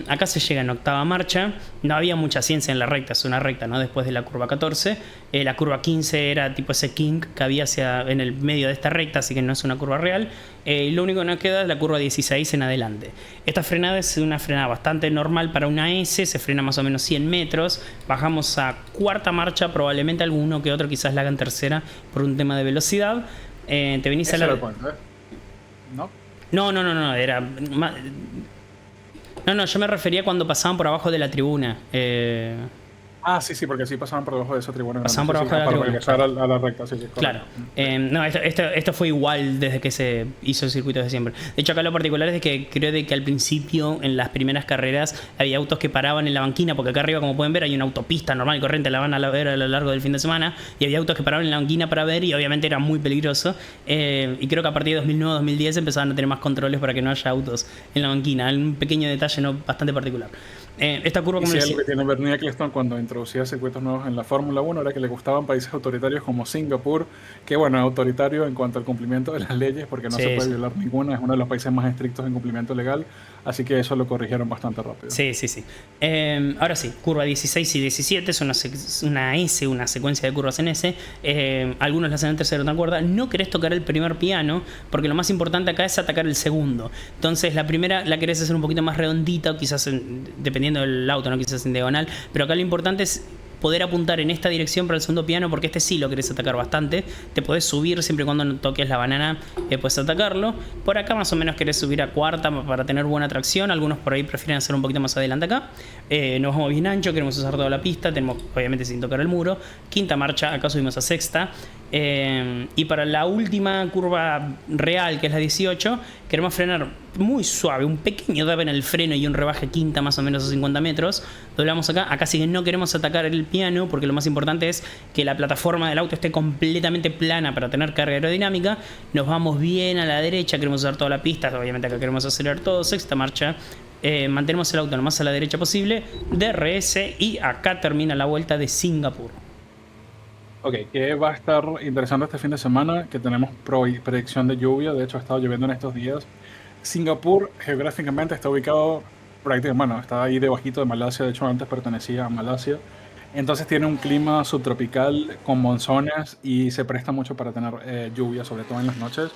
Acá se llega en octava marcha. No había mucha ciencia en la recta, es una recta, ¿no? Después de la curva 14. La curva 15 era tipo ese kink que había en el medio de esta recta, así que no es una curva real. Y lo único que nos queda es la curva 16 en adelante. Esta frenada es una frenada bastante normal para una S, se frena más o menos 100 metros. Bajamos a cuarta marcha, probablemente alguno que otro quizás la haga en tercera por un tema de velocidad. Te venís a la... No, era... No, yo me refería cuando pasaban por abajo de la tribuna. Ah, sí, porque sí pasaban por debajo de esa tribuna. Pasaban por grande, debajo de la para tribuna. regresar a la recta, sí, Claro. correcto. No, esto fue igual desde que se hizo el circuito de siempre. De hecho, acá lo particular es que creo de que al principio, en las primeras carreras, había autos que paraban en la banquina, porque acá arriba, como pueden ver, hay una autopista normal y corriente, la van a ver a lo largo del fin de semana, y había autos que paraban en la banquina para ver, y obviamente era muy peligroso. Y creo que a partir de 2009-2010 empezaban a tener más controles para que no haya autos en la banquina. Un pequeño detalle bastante particular. Esta curva, Y como sí, les algo decía... que tiene Bernie Ecclestone cuando introducía circuitos nuevos en la Fórmula 1 era que le gustaban países autoritarios como Singapur, que bueno, es autoritario en cuanto al cumplimiento de las leyes, porque no se Sí, puede sí. violar ninguna, es uno de los países más estrictos en cumplimiento legal, así que eso lo corrigieron bastante rápido. Sí. Ahora sí, curva 16 y 17 es una secuencia de curvas en S. Algunos la hacen en tercera o otra cuerda. No querés tocar el primer piano, porque lo más importante acá es atacar el segundo. Entonces la primera la querés hacer un poquito más redondita, o quizás dependiendo del auto, no quizás en diagonal. Pero acá lo importante es poder apuntar en esta dirección para el segundo piano, porque este sí lo querés atacar bastante. Te podés subir siempre y cuando no toques la banana, puedes atacarlo. Por acá más o menos querés subir a cuarta para tener buena tracción. Algunos por ahí prefieren hacer un poquito más adelante acá. Nos vamos bien ancho, queremos usar toda la pista, tenemos obviamente sin tocar el muro. Quinta marcha, acá subimos a sexta. Y para la última curva real, que es la 18, queremos frenar muy suave, un pequeño dab en el freno y un rebaje quinta más o menos a 50 metros. Doblamos acá. Acá sí que no queremos atacar el piano, porque lo más importante es que la plataforma del auto esté completamente plana para tener carga aerodinámica. Nos vamos bien a la derecha, queremos usar toda la pista, obviamente acá queremos acelerar todo. Sexta marcha, mantenemos el auto lo más a la derecha posible, DRS, y acá termina la vuelta de Singapur. Ok, que va a estar interesante este fin de semana, que tenemos predicción de lluvia, de hecho ha estado lloviendo en estos días. Singapur geográficamente está ubicado prácticamente, bueno, está ahí debajito de Malasia, de hecho antes pertenecía a Malasia. Entonces tiene un clima subtropical con monzones y se presta mucho para tener lluvia, sobre todo en las noches.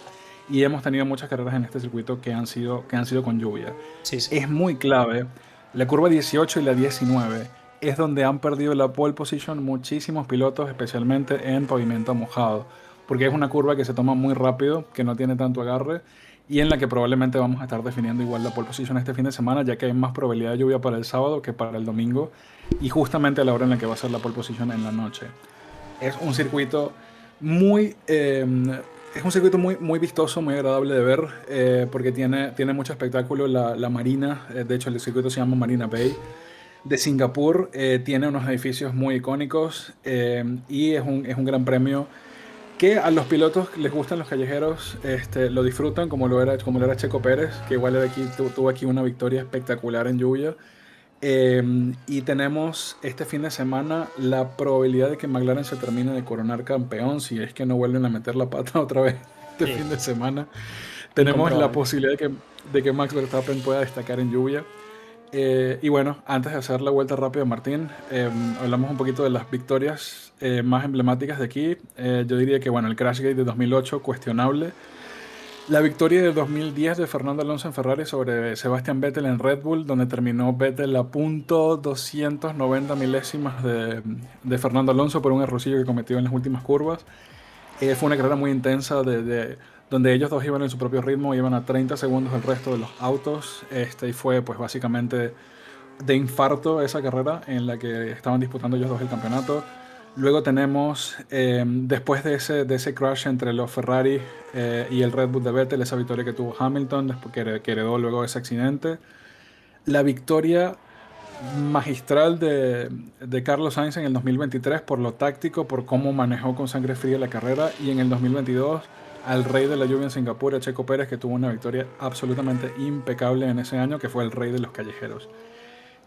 Y hemos tenido muchas carreras en este circuito que han sido con lluvia. Sí. Es muy clave. La curva 18 y la 19 es donde han perdido la pole position muchísimos pilotos, especialmente en pavimento mojado, porque es una curva que se toma muy rápido, que no tiene tanto agarre, y en la que probablemente vamos a estar definiendo igual la pole position este fin de semana, ya que hay más probabilidad de lluvia para el sábado que para el domingo, y justamente a la hora en la que va a ser la pole position en la noche. Es un circuito muy... muy vistoso, muy agradable de ver, porque tiene mucho espectáculo la marina. De hecho, el circuito se llama Marina Bay de Singapur. Tiene unos edificios muy icónicos, y es un gran premio que a los pilotos les gustan los callejeros, lo disfrutan, como lo era Checo Pérez, que igual tuvo aquí una victoria espectacular en lluvia. Y tenemos este fin de semana la probabilidad de que McLaren se termine de coronar campeón, si es que no vuelven a meter la pata otra vez este fin de semana. Tenemos la posibilidad de que Max Verstappen pueda destacar en lluvia. Y bueno, antes de hacer la vuelta rápida, Martín, hablamos un poquito de las victorias más emblemáticas de aquí. Yo diría que bueno, el Crashgate de 2008, cuestionable. La victoria de 2010 de Fernando Alonso en Ferrari sobre Sebastian Vettel en Red Bull, donde terminó Vettel a .290 milésimas de Fernando Alonso por un errorcillo que cometió en las últimas curvas. Fue una carrera muy intensa donde ellos dos iban en su propio ritmo, iban a 30 segundos del resto de los autos, y fue pues básicamente de infarto esa carrera en la que estaban disputando ellos dos el campeonato. Luego tenemos, después de ese crash entre los Ferrari y el Red Bull de Vettel, esa victoria que tuvo Hamilton, después que heredó luego ese accidente, la victoria magistral de Carlos Sainz en el 2023 por lo táctico, por cómo manejó con sangre fría la carrera, y en el 2022 al rey de la lluvia en Singapur, a Checo Pérez, que tuvo una victoria absolutamente impecable en ese año, que fue el rey de los callejeros.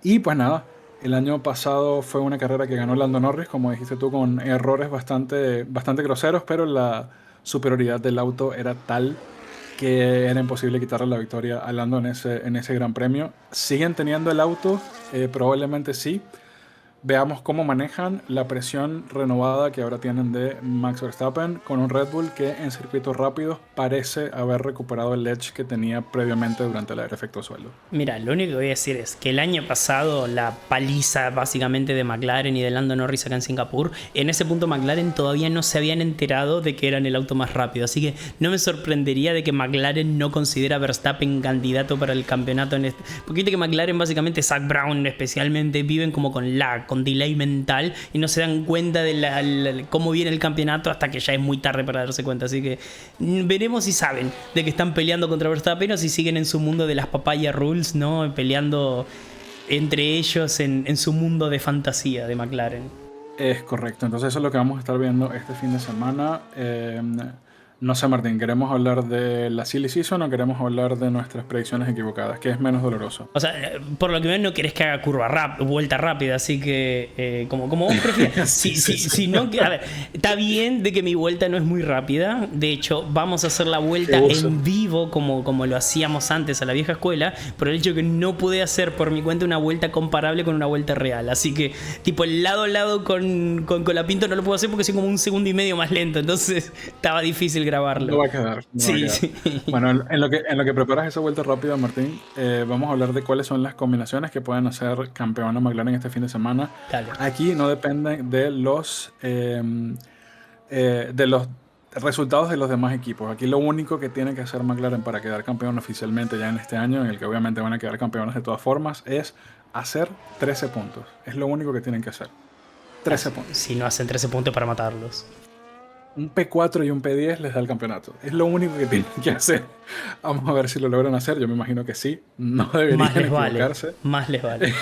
Y pues nada, el año pasado fue una carrera que ganó Lando Norris, como dijiste tú, con errores bastante groseros, pero la superioridad del auto era tal que era imposible quitarle la victoria a Lando en ese gran premio. ¿Siguen teniendo el auto? Probablemente sí. Veamos cómo manejan la presión renovada que ahora tienen de Max Verstappen con un Red Bull que en circuitos rápidos parece haber recuperado el edge que tenía previamente durante el efecto suelo. Mira, lo único que voy a decir es que el año pasado la paliza básicamente de McLaren y de Lando Norris acá en Singapur, en ese punto McLaren todavía no se habían enterado de que eran el auto más rápido, así que no me sorprendería de que McLaren no considera a Verstappen candidato para el campeonato en este, porque viste que McLaren básicamente, Zak Brown especialmente, viven como con lag, con delay mental y no se dan cuenta de cómo viene el campeonato hasta que ya es muy tarde para darse cuenta. Así que veremos si saben de que están peleando contra Verstappen o si siguen en su mundo de las papaya rules, ¿no? Peleando entre ellos en su mundo de fantasía de McLaren. Es correcto, entonces eso es lo que vamos a estar viendo este fin de semana. No sé, Martín, ¿queremos hablar de la silly season o queremos hablar de nuestras predicciones equivocadas? ¿Qué es menos doloroso? O sea, por lo que veo no querés que haga vuelta rápida, así que como vos prefieras. Si no, a ver, está bien de que mi vuelta no es muy rápida. De hecho, vamos a hacer la vuelta en vivo como lo hacíamos antes a la vieja escuela, por el hecho que no pude hacer por mi cuenta una vuelta comparable con una vuelta real. Así que, tipo, el lado a lado con Colapinto no lo puedo hacer porque soy como 1,5 segundos más lento. Entonces, estaba difícil grabarlo. No va a quedar. Sí. Bueno, en lo que preparas esa vuelta rápida, Martín, vamos a hablar de cuáles son las combinaciones que pueden hacer campeón a McLaren este fin de semana. Dale. Aquí no dependen de los resultados de los demás equipos. Aquí lo único que tiene que hacer McLaren para quedar campeón oficialmente ya en este año, en el que obviamente van a quedar campeones de todas formas, es hacer 13 puntos. Es lo único que tienen que hacer. 13 puntos. Si no hacen 13 puntos para matarlos. Un P4 y un P10 les da el campeonato. Es lo único que tienen que hacer. Vamos a ver si lo logran hacer. Yo me imagino que sí. No deberían equivocarse. Más les vale.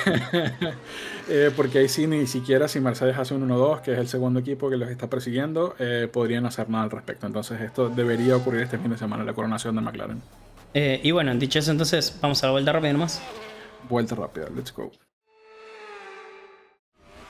Porque ahí sí, ni siquiera si Mercedes hace un 1-2, que es el segundo equipo que los está persiguiendo, podrían hacer nada al respecto. Entonces esto debería ocurrir este fin de semana, la coronación de McLaren. Y bueno, dicho eso, entonces vamos a la vuelta rápida nomás. Vuelta rápida, let's go.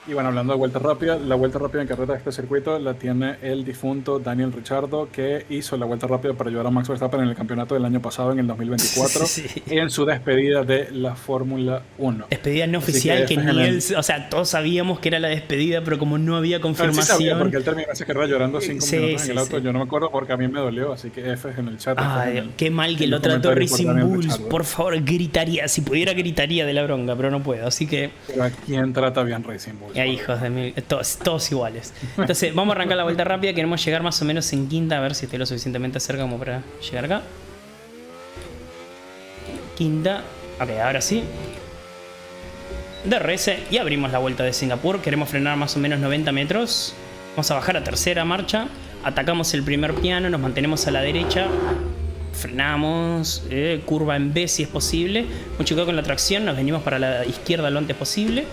Y bueno, hablando de vuelta rápida, la vuelta rápida en carrera de este circuito la tiene el difunto Daniel Ricciardo, que hizo la vuelta rápida para ayudar a Max Verstappen en el campeonato del año pasado, en el 2024, en su despedida de la Fórmula 1. Despedida no oficial, que ni él, o sea, todos sabíamos que era la despedida, pero como no había confirmación. Sí sabía, porque él terminó esa carrera llorando 5 minutos en el auto. Yo no me acuerdo porque a mí me dolió, así que F en el chat. Qué mal que lo trató Racing Bulls. Por favor, gritaría. Si pudiera, gritaría de la bronca, pero no puedo, así que. Pero ¿a quién trata bien Racing Bulls? Hijos de mí, todos iguales. Entonces, vamos a arrancar la vuelta rápida. Queremos llegar más o menos en quinta, a ver si estoy lo suficientemente cerca como para llegar acá. Quinta. Ok, ahora sí. DRS y abrimos la vuelta de Singapur. Queremos frenar más o menos 90 metros. Vamos a bajar a tercera marcha. Atacamos el primer piano, nos mantenemos a la derecha. Frenamos, curva en B si es posible. Mucho cuidado con la tracción, nos venimos para la izquierda lo antes posible.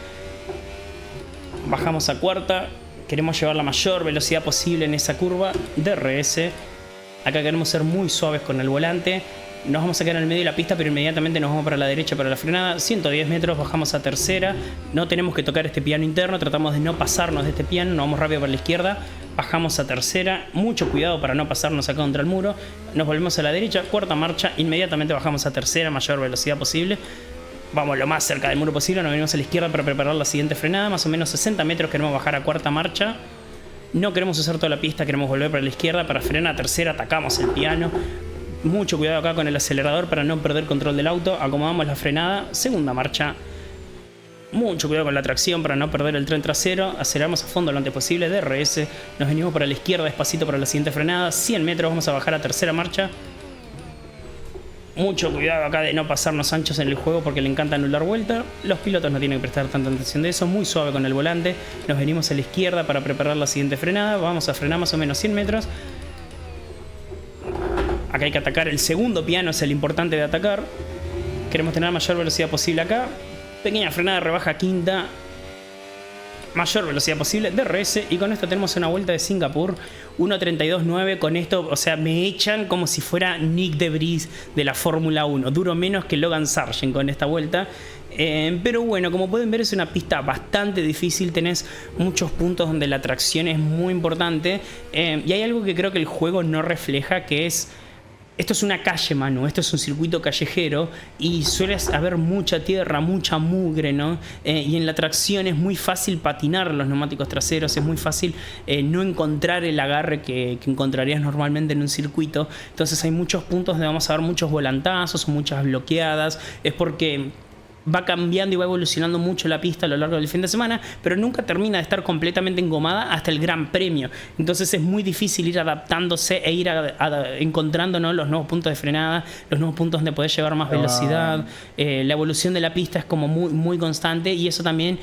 Bajamos a cuarta, queremos llevar la mayor velocidad posible en esa curva. DRS, acá queremos ser muy suaves con el volante. Nos vamos a quedar en el medio de la pista, pero inmediatamente nos vamos para la derecha para la frenada. 110 metros, bajamos a tercera. No tenemos que tocar este piano interno, tratamos de no pasarnos de este piano. Nos vamos rápido para la izquierda, bajamos a tercera. Mucho cuidado para no pasarnos acá contra el muro. Nos volvemos a la derecha, cuarta marcha. Inmediatamente bajamos a tercera, mayor velocidad posible. Vamos lo más cerca del muro posible, nos venimos a la izquierda para preparar la siguiente frenada. Más o menos 60 metros queremos bajar a cuarta marcha. No queremos usar toda la pista, queremos volver para la izquierda para frenar a tercera, atacamos el piano. Mucho cuidado acá con el acelerador para no perder control del auto. Acomodamos la frenada, segunda marcha. Mucho cuidado con la tracción para no perder el tren trasero. Aceleramos a fondo lo antes posible, DRS. Nos venimos para la izquierda despacito para la siguiente frenada. 100 metros, vamos a bajar a tercera marcha. Mucho cuidado acá de no pasarnos anchos en el juego porque le encanta anular vuelta. Los pilotos no tienen que prestar tanta atención de eso. Muy suave con el volante. Nos venimos a la izquierda para preparar la siguiente frenada. Vamos a frenar más o menos 100 metros. Acá hay que atacar el segundo piano, es el importante de atacar. Queremos tener la mayor velocidad posible acá. Pequeña frenada, rebaja quinta. Mayor velocidad posible, DRS. Y con esto tenemos una vuelta de Singapur 1.32.9. Con esto, o sea, me echan como si fuera Nick de Vries de la Fórmula 1. Duro menos que Logan Sargent con esta vuelta. Pero bueno, como pueden ver es una pista bastante difícil. Tenés muchos puntos donde la tracción es muy importante. Y hay algo que creo que el juego no refleja, que es... Esto es una calle, Manu, esto es un circuito callejero y suele haber mucha tierra, mucha mugre, ¿no? Y en la tracción es muy fácil patinar los neumáticos traseros, es muy fácil no encontrar el agarre que encontrarías normalmente en un circuito. Entonces hay muchos puntos donde vamos a ver muchos volantazos, muchas bloqueadas. Es porque va cambiando y va evolucionando mucho la pista a lo largo del fin de semana, pero nunca termina de estar completamente engomada hasta el Gran Premio. Entonces es muy difícil ir adaptándose e ir encontrando, ¿no?, los nuevos puntos de frenada, los nuevos puntos donde podés llevar más velocidad. La evolución de la pista es como muy, muy constante, y eso también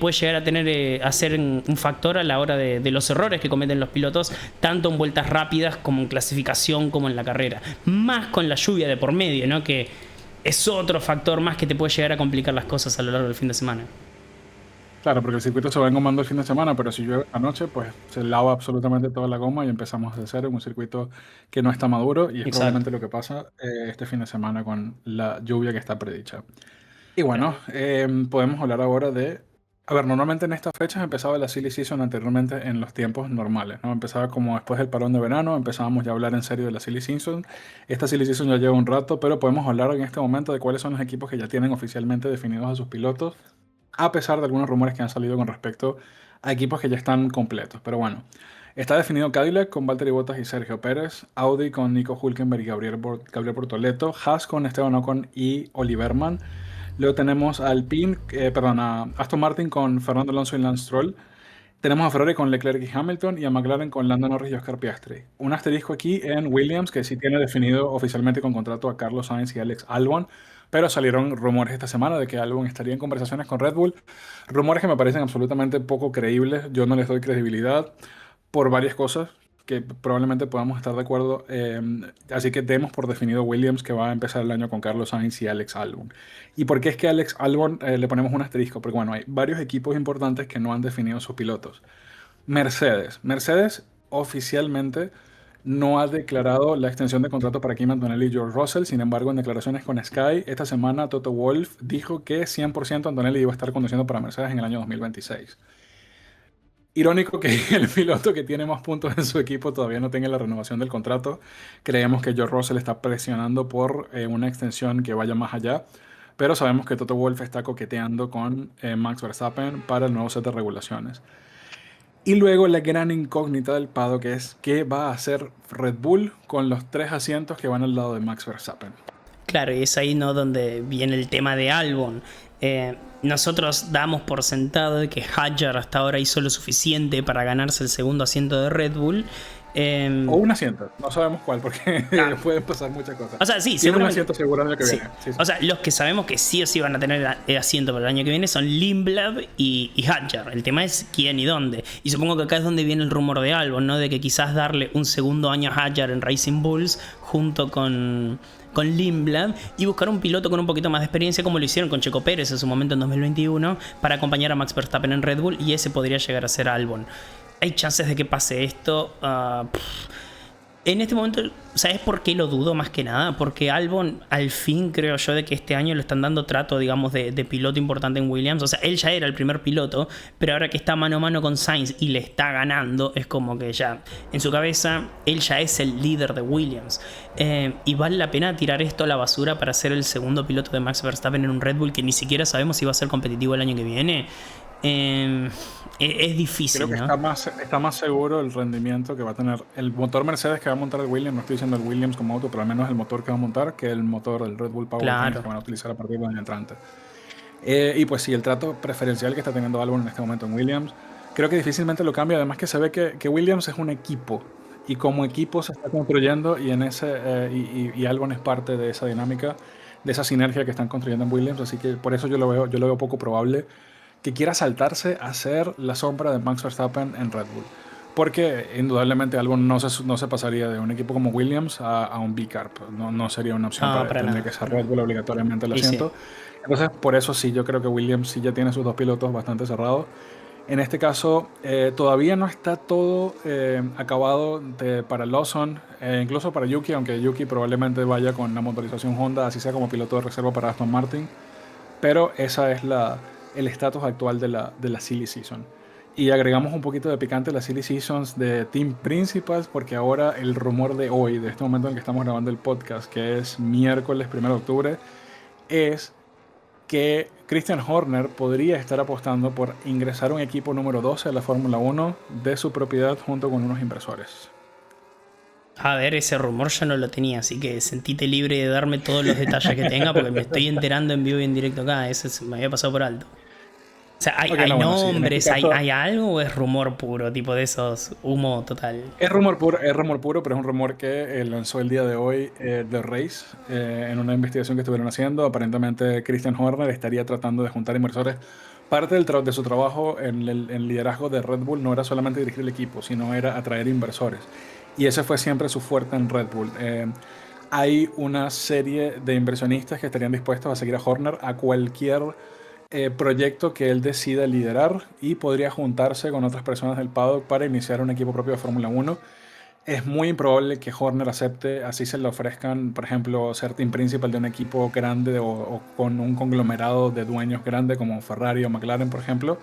puede llegar a tener a ser un factor a la hora de los errores que cometen los pilotos, tanto en vueltas rápidas como en clasificación como en la carrera. Más con la lluvia de por medio, ¿no?, que es otro factor más que te puede llegar a complicar las cosas a lo largo del fin de semana. Claro, porque el circuito se va engomando el fin de semana, pero si llueve anoche, pues se lava absolutamente toda la goma y empezamos de cero en un circuito que no está maduro, y es Exacto. probablemente lo que pasa este fin de semana con la lluvia que está predicha. Y bueno, podemos hablar ahora de... A ver, normalmente en estas fechas empezaba la Silly Season anteriormente en los tiempos normales, ¿no? Empezaba como después del parón de verano, empezábamos ya a hablar en serio de la Silly Season. Esta Silly Season ya lleva un rato, pero podemos hablar en este momento de cuáles son los equipos que ya tienen oficialmente definidos a sus pilotos, a pesar de algunos rumores que han salido con respecto a equipos que ya están completos. Pero bueno, está definido Cadillac con Valtteri Bottas y Sergio Pérez, Audi con Nico Hülkenberg y Gabriel Bortoleto, Haas con Esteban Ocon y Oliverman. Luego tenemos a Aston Martin con Fernando Alonso y Lance Stroll. Tenemos a Ferrari con Leclerc y Hamilton, y a McLaren con Lando Norris y Oscar Piastri. Un asterisco aquí en Williams, que sí tiene definido oficialmente con contrato a Carlos Sainz y Alex Albon, pero salieron rumores esta semana de que Albon estaría en conversaciones con Red Bull. Rumores que me parecen absolutamente poco creíbles. Yo no les doy credibilidad por varias cosas que probablemente podamos estar de acuerdo. Así que demos por definido Williams, que va a empezar el año con Carlos Sainz y Alex Albon. ¿Y por qué es que a Alex Albon le ponemos un asterisco? Porque bueno, hay varios equipos importantes que no han definido sus pilotos. Mercedes oficialmente no ha declarado la extensión de contrato para Kimi Antonelli y George Russell. Sin embargo, en declaraciones con Sky esta semana, Toto Wolff dijo que 100% Antonelli iba a estar conduciendo para Mercedes en el año 2026. Irónico que el piloto que tiene más puntos en su equipo todavía no tenga la renovación del contrato. Creemos que George Russell está presionando por una extensión que vaya más allá, pero sabemos que Toto Wolff está coqueteando con Max Verstappen para el nuevo set de regulaciones. Y luego la gran incógnita del paddock es qué va a hacer Red Bull con los 3 asientos que van al lado de Max Verstappen. Claro, y es ahí, ¿no?, donde viene el tema de Albon. Nosotros damos por sentado de que Hadjar hasta ahora hizo lo suficiente para ganarse el segundo asiento de Red Bull. O un asiento, no sabemos cuál, porque pueden pasar muchas cosas. O sea, sí, tiene un asiento seguro el año que sí. viene. Sí. O sea, los que sabemos que sí o sí van a tener el asiento para el año que viene son Lindblad y Hadjar. El tema es quién y dónde. Y supongo que acá es donde viene el rumor de Albon, ¿no?, de que quizás darle un segundo año a Hadjar en Racing Bulls junto con Lindblad, y buscar un piloto con un poquito más de experiencia, como lo hicieron con Checo Pérez en su momento en 2021, para acompañar a Max Verstappen en Red Bull, y ese podría llegar a ser Albon. Hay chances de que pase esto. En este momento, ¿sabes por qué lo dudo más que nada? Porque Albon, al fin, creo yo, de que este año le están dando trato, digamos, de piloto importante en Williams. O sea, él ya era el primer piloto, pero ahora que está mano a mano con Sainz y le está ganando, es como que ya, en su cabeza, él ya es el líder de Williams. Y vale la pena tirar esto a la basura para ser el segundo piloto de Max Verstappen en un Red Bull que ni siquiera sabemos si va a ser competitivo el año que viene. Es difícil, creo que ¿no? está más seguro el rendimiento que va a tener el motor Mercedes que va a montar el Williams. No estoy diciendo el Williams como auto, pero al menos el motor que va a montar, que el motor del Red Bull Power que van a utilizar a partir del año entrante. Y pues sí, el trato preferencial que está teniendo Albon en este momento en Williams, creo que difícilmente lo cambia. Además que se ve que Williams es un equipo, y como equipo se está construyendo, y y Albon es parte de esa dinámica, de esa sinergia que están construyendo en Williams. Así que por eso yo lo veo poco probable que quiera saltarse a ser la sombra de Max Verstappen en Red Bull. Porque indudablemente Albon no se pasaría de un equipo como Williams a un B-Carb. No sería una opción para él. Tendría que ser Red Bull obligatoriamente el asiento. Sí. Entonces, por eso sí, yo creo que Williams sí ya tiene sus dos pilotos bastante cerrados. En este caso, todavía no está todo acabado para Lawson, incluso para Yuki, aunque Yuki probablemente vaya con la motorización Honda, así sea como piloto de reserva para Aston Martin. Pero esa es el estatus actual de la Silly Season. Y agregamos un poquito de picante a las Silly Seasons de Team Principals, porque ahora el rumor de hoy, de este momento en el que estamos grabando el podcast, que es miércoles 1 de octubre, es que Christian Horner podría estar apostando por ingresar a un equipo número 12 a la Fórmula 1 de su propiedad junto con unos inversores. A ver, ese rumor yo no lo tenía, así que sentite libre de darme todos los detalles que tenga porque me estoy enterando en vivo y en directo acá. Me había pasado por alto. O sea, Ok, ¿hay no, bueno, sí, en este nombres, caso hay algo o es rumor puro, tipo de esos humo total? es rumor puro, pero es un rumor que lanzó el día de hoy The Race en una investigación que estuvieron haciendo. Aparentemente Christian Horner estaría tratando de juntar inversores. Parte de su trabajo en el liderazgo de Red Bull no era solamente dirigir el equipo, sino era atraer inversores. Y ese fue siempre su fuerte en Red Bull. Hay una serie de inversionistas que estarían dispuestos a seguir a Horner a cualquier proyecto que él decida liderar y podría juntarse con otras personas del paddock para iniciar un equipo propio de Fórmula 1. Es muy improbable que Horner acepte, así se le ofrezcan, por ejemplo, ser team principal de un equipo grande o con un conglomerado de dueños grande como Ferrari o McLaren, por ejemplo,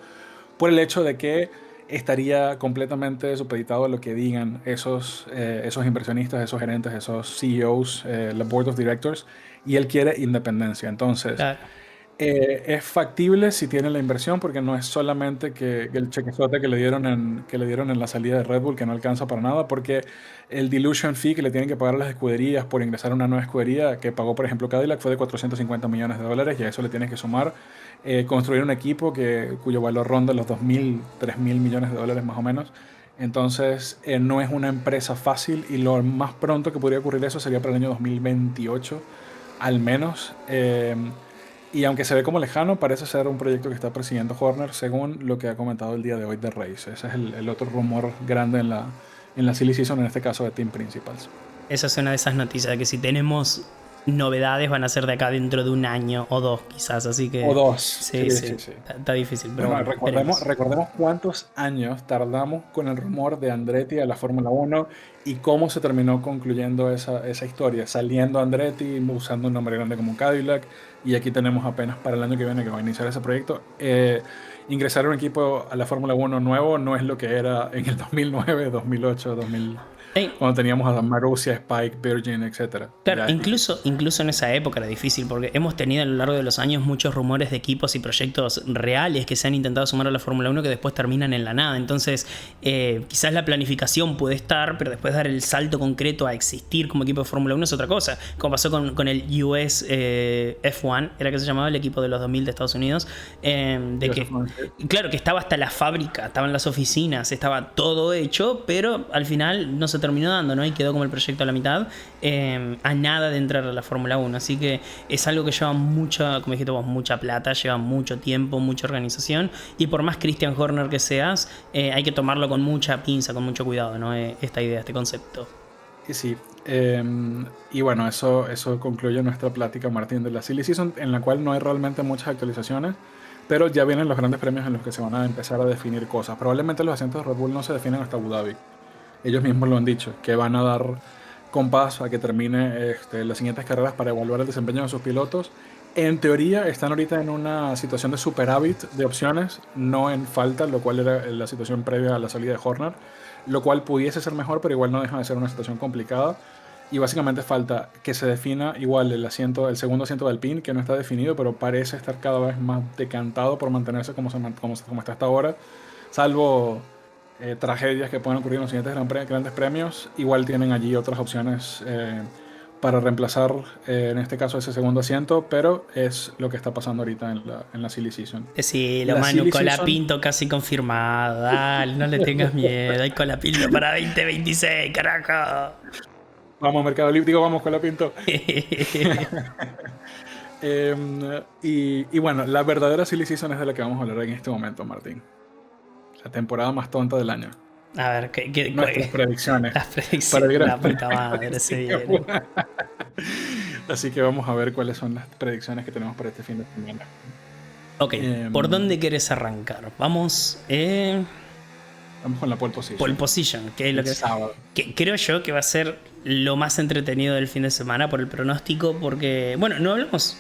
por el hecho de que estaría completamente supeditado a lo que digan esos inversionistas, esos gerentes, esos CEOs, la Board of Directors, y él quiere independencia. Entonces, Claro. es factible si tiene la inversión, porque no es solamente que el chequezote que le dieron en la salida de Red Bull, que no alcanza para nada, porque el dilution fee que le tienen que pagar a las escuderías por ingresar a una nueva escudería, que pagó por ejemplo Cadillac, fue de $450 millones, y a eso le tienes que sumar construir un equipo cuyo valor ronda los 2.000, 3.000 millones de dólares más o menos. Entonces, no es una empresa fácil, y lo más pronto que podría ocurrir eso sería para el año 2028, al menos. Y aunque se ve como lejano, parece ser un proyecto que está persiguiendo Horner, según lo que ha comentado el día de hoy de Race. Ese es el otro rumor grande en la Silly Season, en este caso de Team Principals. Esa es una de esas noticias de que si tenemos novedades van a ser de acá dentro de un año o dos quizás, así que O dos. sí, Sí, sí, sí, sí. está difícil, pero Bueno, bueno, veremos. recordemos cuántos años tardamos con el rumor de Andretti a la Fórmula 1 y cómo se terminó concluyendo esa historia, saliendo Andretti, usando un nombre grande como Cadillac, y aquí tenemos apenas para el año que viene que va a iniciar ese proyecto. Ingresar a un equipo a la Fórmula 1 nuevo no es lo que era en el 2009, 2008, 2000, Ey, cuando teníamos a Marussia, Spike, Virgin, etc. claro, Ya es difícil. incluso en esa época era difícil porque hemos tenido a lo largo de los años muchos rumores de equipos y proyectos reales que se han intentado sumar a la Fórmula 1 que después terminan en la nada. Entonces, quizás la planificación puede estar, pero después dar el salto concreto a existir como equipo de Fórmula 1 es otra cosa. Como pasó con el US F1, era que se llamaba el equipo de los 2000 de Estados Unidos, de que, claro, que estaba hasta la fábrica, estaban las oficinas, estaba todo hecho, pero al final no se terminó dando, ¿no? Y quedó como el proyecto a la mitad, a nada de entrar a la Fórmula 1. Así que es algo que lleva mucha, como dijiste vos, mucha plata, lleva mucho tiempo, mucha organización. Y por más Christian Horner que seas, hay que tomarlo con mucha pinza, con mucho cuidado, ¿no? Esta idea, este concepto. Y sí, y bueno, eso concluye nuestra plática, Martín, de la Silly Season, en la cual no hay realmente muchas actualizaciones, pero ya vienen los grandes premios en los que se van a empezar a definir cosas. Probablemente los asientos de Red Bull no se definen hasta Abu Dhabi. Ellos mismos lo han dicho, que van a dar compás a que termine las siguientes carreras para evaluar el desempeño de sus pilotos. En teoría están ahorita en una situación de superávit de opciones, no en falta, lo cual era la situación previa a la salida de Horner, lo cual pudiese ser mejor, pero igual no deja de ser una situación complicada. Y básicamente falta que se defina igual el segundo asiento del PIN, que no está definido, pero parece estar cada vez más decantado por mantenerse como está hasta ahora, salvo tragedias que pueden ocurrir en los siguientes grandes premios. Igual tienen allí otras opciones para reemplazar, en este caso, ese segundo asiento, pero es lo que está pasando ahorita en la Silly Season. Sí, lo La Manu, Silly Colapinto casi confirmado. Dale, no le tengas miedo. Hay Colapinto para 2026, carajo. Vamos, Mercado Libre, vamos con la Pinto. Y bueno, la verdadera Silly Season es de la que vamos a hablar en este momento, Martín. La temporada más tonta del año. A ver, Nuestras predicciones. las predicciones? Para el Gran La Premio puta madre, de se viene. Así que vamos a ver cuáles son las predicciones que tenemos para este fin de semana. Ok, ¿por dónde quieres arrancar? Vamos, Vamos con la pole position. pole position, que es lo El sábado. que creo yo que va a ser lo más entretenido del fin de semana por el pronóstico, porque, bueno, no hablamos,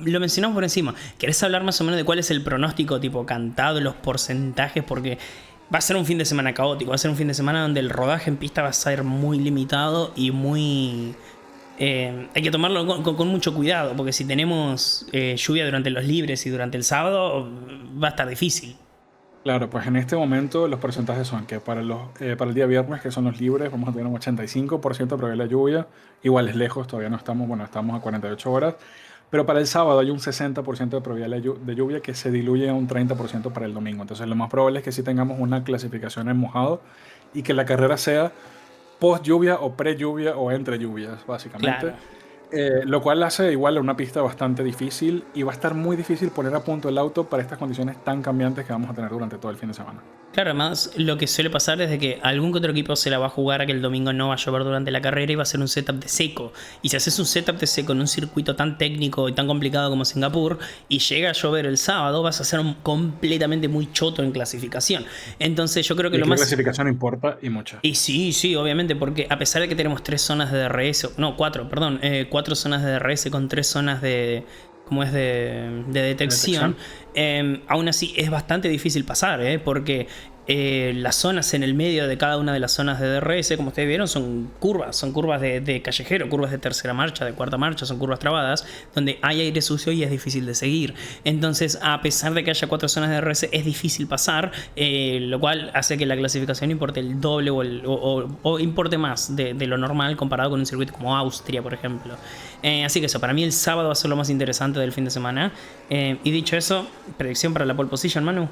lo mencionamos por encima. ¿Querés hablar más o menos de cuál es el pronóstico tipo cantado, los porcentajes? Porque va a ser un fin de semana caótico, va a ser un fin de semana donde el rodaje en pista va a ser muy limitado y muy... hay que tomarlo con mucho cuidado, porque si tenemos lluvia durante los libres y durante el sábado, va a estar difícil. Claro, pues en este momento los porcentajes son que para el día viernes, que son los libres, vamos a tener un 85% de probabilidad de lluvia. Igual es lejos, todavía no estamos, bueno, estamos a 48 horas. Pero para el sábado hay un 60% de probabilidad de lluvia que se diluye a un 30% para el domingo. Entonces lo más probable es que sí tengamos una clasificación en mojado y que la carrera sea post lluvia o pre lluvia o entre lluvias, básicamente. Claro. Lo cual hace igual una pista bastante difícil y va a estar muy difícil poner a punto el auto para estas condiciones tan cambiantes que vamos a tener durante todo el fin de semana. Claro, además lo que suele pasar es de que algún que otro equipo se la va a jugar a que el domingo no va a llover durante la carrera y va a ser un setup de seco. Y si haces un setup de seco en un circuito tan técnico y tan complicado como Singapur y llega a llover el sábado, vas a ser completamente muy choto en clasificación. Entonces yo creo que Y lo la más... clasificación importa y mucho. Y sí, sí, obviamente, porque a pesar de que tenemos 3 zonas de DRS, no, 4, perdón, 4 zonas de DRS con 3 zonas de, ¿cómo es? De detección, aún así es bastante difícil pasar, porque las zonas en el medio de cada una de las zonas de DRS, como ustedes vieron, son curvas de callejero, curvas de tercera marcha, de cuarta marcha, son curvas trabadas, donde hay aire sucio y es difícil de seguir. Entonces, a pesar de que haya 4 zonas de DRS, es difícil pasar, lo cual hace que la clasificación importe el doble o importe más de lo normal comparado con un circuito como Austria, por ejemplo. Así que eso, para mí el sábado va a ser lo más interesante del fin de semana. Y dicho eso, predicción para la pole position, Manu.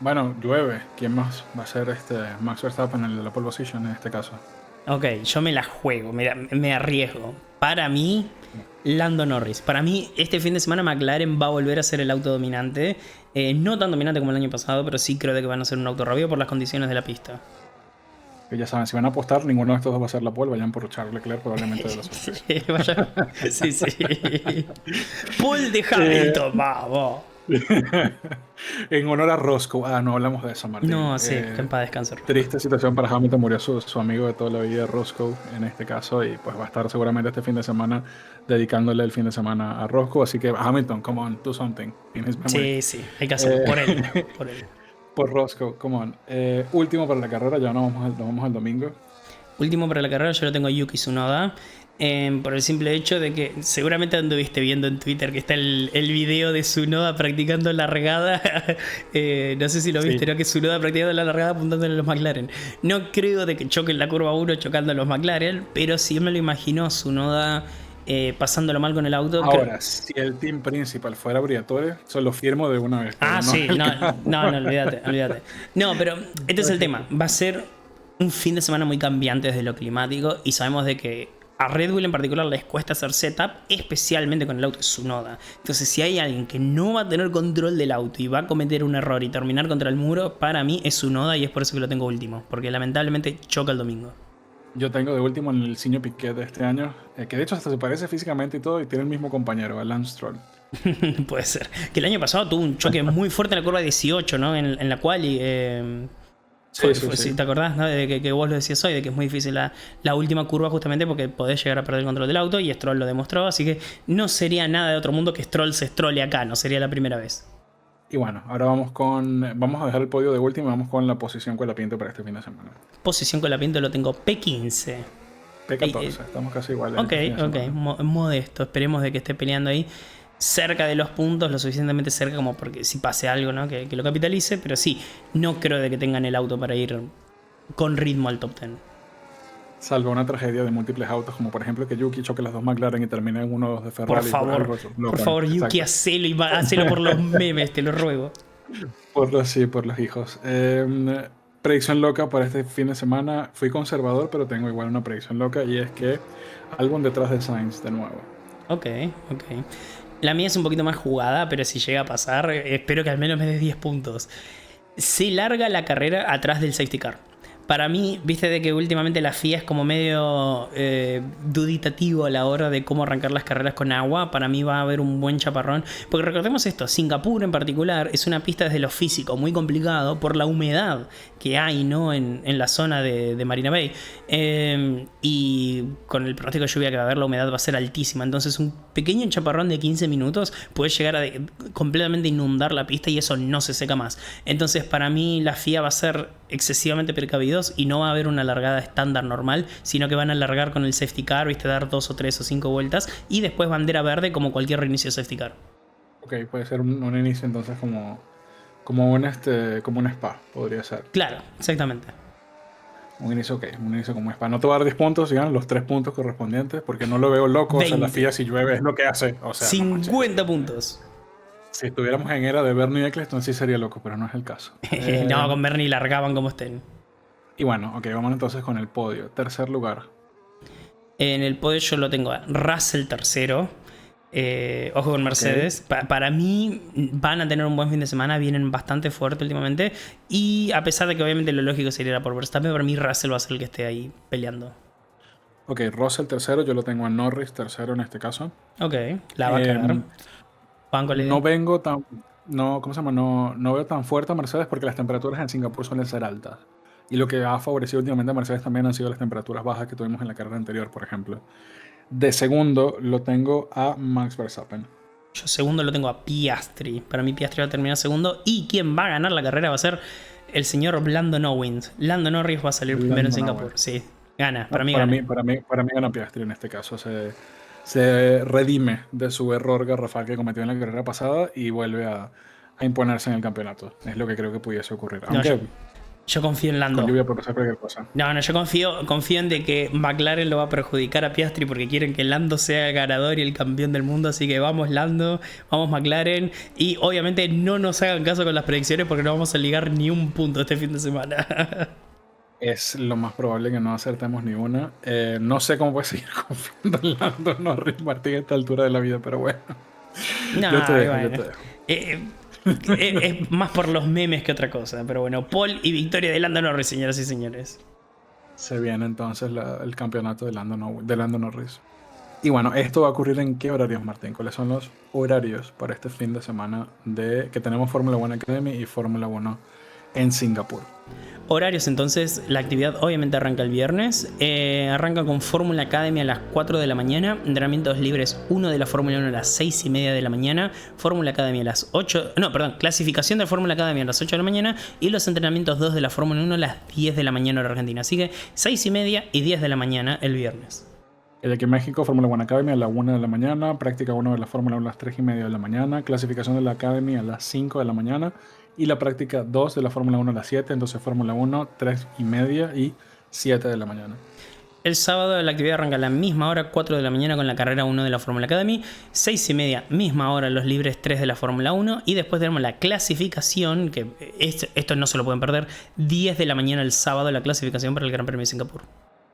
Bueno, llueve. ¿Quién más va a ser Max Verstappen, el de la pole position en este caso? Ok, yo me la juego, me arriesgo. Para mí, Lando Norris. Para mí, este fin de semana McLaren va a volver a ser el auto dominante. No tan dominante como el año pasado, pero sí creo de que van a ser un auto rápido por las condiciones de la pista. Que ya saben, si van a apostar, ninguno de estos dos va a ser la pole. Vayan por Charles Leclerc, probablemente de los otros. Sí, sí. Paul de Hamilton, vamos. En honor a Roscoe. Ah, no hablamos de eso, Martín. No, sí, que en paz descanse. Triste situación para Hamilton. Murió su amigo de toda la vida, Roscoe, en este caso. Y pues va a estar seguramente este fin de semana dedicándole el fin de semana a Roscoe. Así que Hamilton, come on, do something in his memory. Sí, sí, hay que hacerlo por él. Por Roscoe, come on. Último para la carrera, ya nos vamos al domingo. Último para la carrera, yo lo tengo a Yuki Tsunoda. Por el simple hecho de que seguramente anduviste viendo en Twitter que está el video de Tsunoda practicando largada. No sé si lo viste, ¿no? Que Tsunoda practicando la largada apuntándole a los McLaren. No creo de que choque en la curva 1 chocando a los McLaren, pero sí me lo imagino a Tsunoda pasándolo mal con el auto. Ahora, si el team principal fuera Briatore, solo firmo de una vez. Ah, sí, no, olvídate. No, pero este es el tema. Va a ser un fin de semana muy cambiante desde lo climático y sabemos de que a Red Bull en particular les cuesta hacer setup, especialmente con el auto de Tsunoda. Entonces, si hay alguien que no va a tener control del auto y va a cometer un error y terminar contra el muro, para mí es Tsunoda y es por eso que lo tengo último. Porque lamentablemente choca el domingo. Yo tengo de último en el Signo Piquet de este año, que de hecho hasta se parece físicamente y todo, y tiene el mismo compañero, a Lance Stroll. Puede ser. Que el año pasado tuvo un choque muy fuerte en la curva 18, ¿no? En la cual... Sí, ¿te acordás, no? De que vos lo decías hoy, de que es muy difícil la última curva justamente porque podés llegar a perder el control del auto y Stroll lo demostró, así que no sería nada de otro mundo que Stroll se strole acá, no sería la primera vez. Y bueno, ahora vamos a dejar el podio de último y vamos con la posición Colapinto para este fin de semana. Posición Colapinto lo tengo P15. P14, estamos casi iguales. Ok, modesto, esperemos de que esté peleando ahí cerca de los puntos, lo suficientemente cerca como porque si pase algo, ¿no? que lo capitalice, pero sí, no creo de que tengan el auto para ir con ritmo al top 10. Salvo una tragedia de múltiples autos, como por ejemplo que Yuki choque las dos McLaren y termine en uno de Ferrari. Por favor, Yuki, hacelo por los memes, te lo ruego. Por los hijos. Predicción loca para este fin de semana. Fui conservador, pero tengo igual una predicción loca y es que Albon detrás de Sainz de nuevo. Ok. La mía es un poquito más jugada, pero si llega a pasar, espero que al menos me des 10 puntos. Se larga la carrera atrás del safety car. Para mí, viste de que últimamente la FIA es como medio duditativo a la hora de cómo arrancar las carreras con agua. Para mí va a haber un buen chaparrón. Porque recordemos esto, Singapur en particular es una pista desde lo físico muy complicado por la humedad que hay, ¿no? en la zona de Marina Bay. Y con el pronóstico de lluvia que va a haber, la humedad va a ser altísima. Entonces un pequeño chaparrón de 15 minutos puede llegar a completamente inundar la pista y eso no se seca más. Entonces para mí la FIA va a ser excesivamente precavidos y no va a haber una largada estándar normal, sino que van a largar con el safety car, viste, dar 2 o 3 o 5 vueltas y después bandera verde como cualquier reinicio de safety car. Ok, puede ser un inicio entonces como Como un spa, podría ser. Claro, exactamente. Un inicio como un spa. No te va a dar 10 puntos, digan los 3 puntos correspondientes, porque no lo veo loco. O sea, la 20. FIA si llueve es lo que hace. O sea, no manches. 50 puntos. Si estuviéramos en era de Bernie Eccleston sí sería loco, pero no es el caso. No, con Bernie largaban como estén. Y bueno, ok, vamos entonces con el podio. Tercer lugar. En el podio yo lo tengo a Russell tercero. Ojo con Mercedes. Para mí van a tener un buen fin de semana. Vienen bastante fuerte últimamente. Y a pesar de que obviamente lo lógico sería por Verstappen, para mí Russell va a ser el que esté ahí peleando. Ok, Russell tercero, yo lo tengo a Norris tercero en este caso. Ok, la va a cagar. No vengo tan... No, ¿cómo se llama? No veo tan fuerte a Mercedes porque las temperaturas en Singapur suelen ser altas. Y lo que ha favorecido últimamente a Mercedes también han sido las temperaturas bajas que tuvimos en la carrera anterior, por ejemplo. De segundo lo tengo a Max Verstappen. Yo segundo lo tengo a Piastri. Para mí Piastri va a terminar segundo. Y quien va a ganar la carrera va a ser el señor Lando Norris. Lando Norris va a salir primero en Singapur. Sí, gana. Para mí gana. Para mí gana Piastri en este caso. Se redime de su error garrafal que cometió en la carrera pasada y vuelve a imponerse en el campeonato. Es lo que creo que pudiese ocurrir. Aunque yo confío en Lando. Con lluvia por hacer cualquier cosa. No, yo confío en de que McLaren lo va a perjudicar a Piastri porque quieren que Lando sea el ganador y el campeón del mundo. Así que vamos Lando, vamos McLaren. Y obviamente no nos hagan caso con las predicciones porque no vamos a ligar ni un punto este fin de semana. Es lo más probable que no acertemos ni una. No sé cómo puede seguir confiando en Lando Norris Martín a esta altura de la vida, pero bueno. No, yo te dejo. Es más por los memes que otra cosa. Pero bueno, pole y victoria de Lando Norris, señoras y señores. Se viene entonces el campeonato de Lando Norris. Y bueno, ¿esto va a ocurrir en qué horarios, Martín? ¿Cuáles son los horarios para este fin de semana que tenemos Fórmula 1 Academy y Fórmula 1 en Singapur? Horarios, entonces, la actividad obviamente arranca el viernes. Arranca con Fórmula Academy a las 4 de la mañana. Entrenamientos libres 1 de la Fórmula 1 a las 6:30 de la mañana. Fórmula Academy a las 8. No, perdón. Clasificación de Fórmula Academy a las 8 de la mañana. Y los entrenamientos 2 de la Fórmula 1 a las 10 de la mañana hora Argentina. Así que 6:30 y 10 de la mañana el viernes. El aquí en México, Fórmula 1 Academy a la 1 de la mañana. Práctica 1 de la Fórmula 1 a las 3:30 de la mañana. Clasificación de la Academy a las 5 de la mañana. Y la práctica 2 de la Fórmula 1 a las 7, entonces Fórmula 1, 3:30 y 7 de la mañana. El sábado la actividad arranca a la misma hora, 4 de la mañana con la carrera 1 de la Fórmula Academy, 6:30, misma hora los libres 3 de la Fórmula 1 y después tenemos la clasificación, que esto no se lo pueden perder, 10 de la mañana el sábado la clasificación para el Gran Premio de Singapur.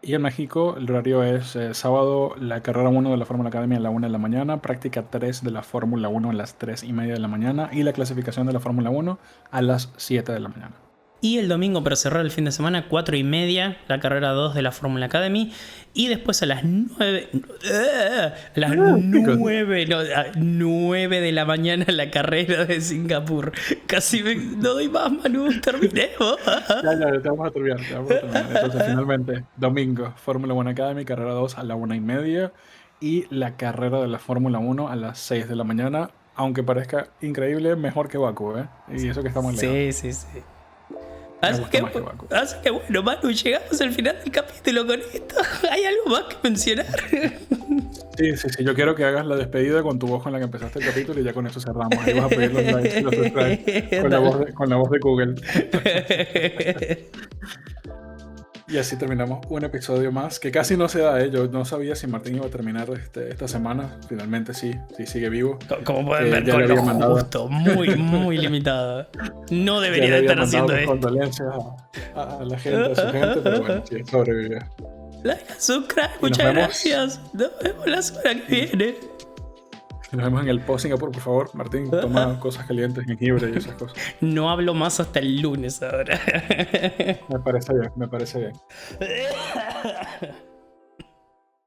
Y en México el horario es sábado la carrera 1 de la Fórmula Academy a la 1 de la mañana, práctica 3 de la Fórmula 1 a las 3:30 de la mañana y la clasificación de la Fórmula 1 a las 7 de la mañana. Y el domingo, para cerrar el fin de semana, 4:30, la carrera 2 de la Fórmula Academy. Y después a las 9. A las 9 de la mañana, la carrera de Singapur. Casi no doy más, Manu. Terminemos. Ya, te vamos a terminar. Entonces, finalmente, domingo, Fórmula 1 Academy, carrera 2 a la 1:30. Y la carrera de la Fórmula 1 a las 6 de la mañana. Aunque parezca increíble, mejor que Baku, ¿eh? Y eso que estamos lejos. Sí. Así que bueno, Manu, llegamos al final del capítulo con esto. ¿Hay algo más que mencionar? Sí. Yo quiero que hagas la despedida con tu voz con la que empezaste el capítulo y ya con eso cerramos. Ahí vas a pedir los likes y los subscribes con la voz de Google. Y así terminamos un episodio más, que casi no se da, ¿eh? Yo no sabía si Martín iba a terminar esta semana. Finalmente sí sigue vivo. Como pueden ver, con lo justo, muy limitado. No debería de estar haciendo esto. Condolencias a la gente, a su gente, pero bueno, sí, sobrevivió. Like, subscribe, muchas gracias. Nos vemos la semana que viene. Nos vemos en el post Singapur, por favor. Martín, toma cosas calientes, jengibre y esas cosas. No hablo más hasta el lunes ahora. Me parece bien.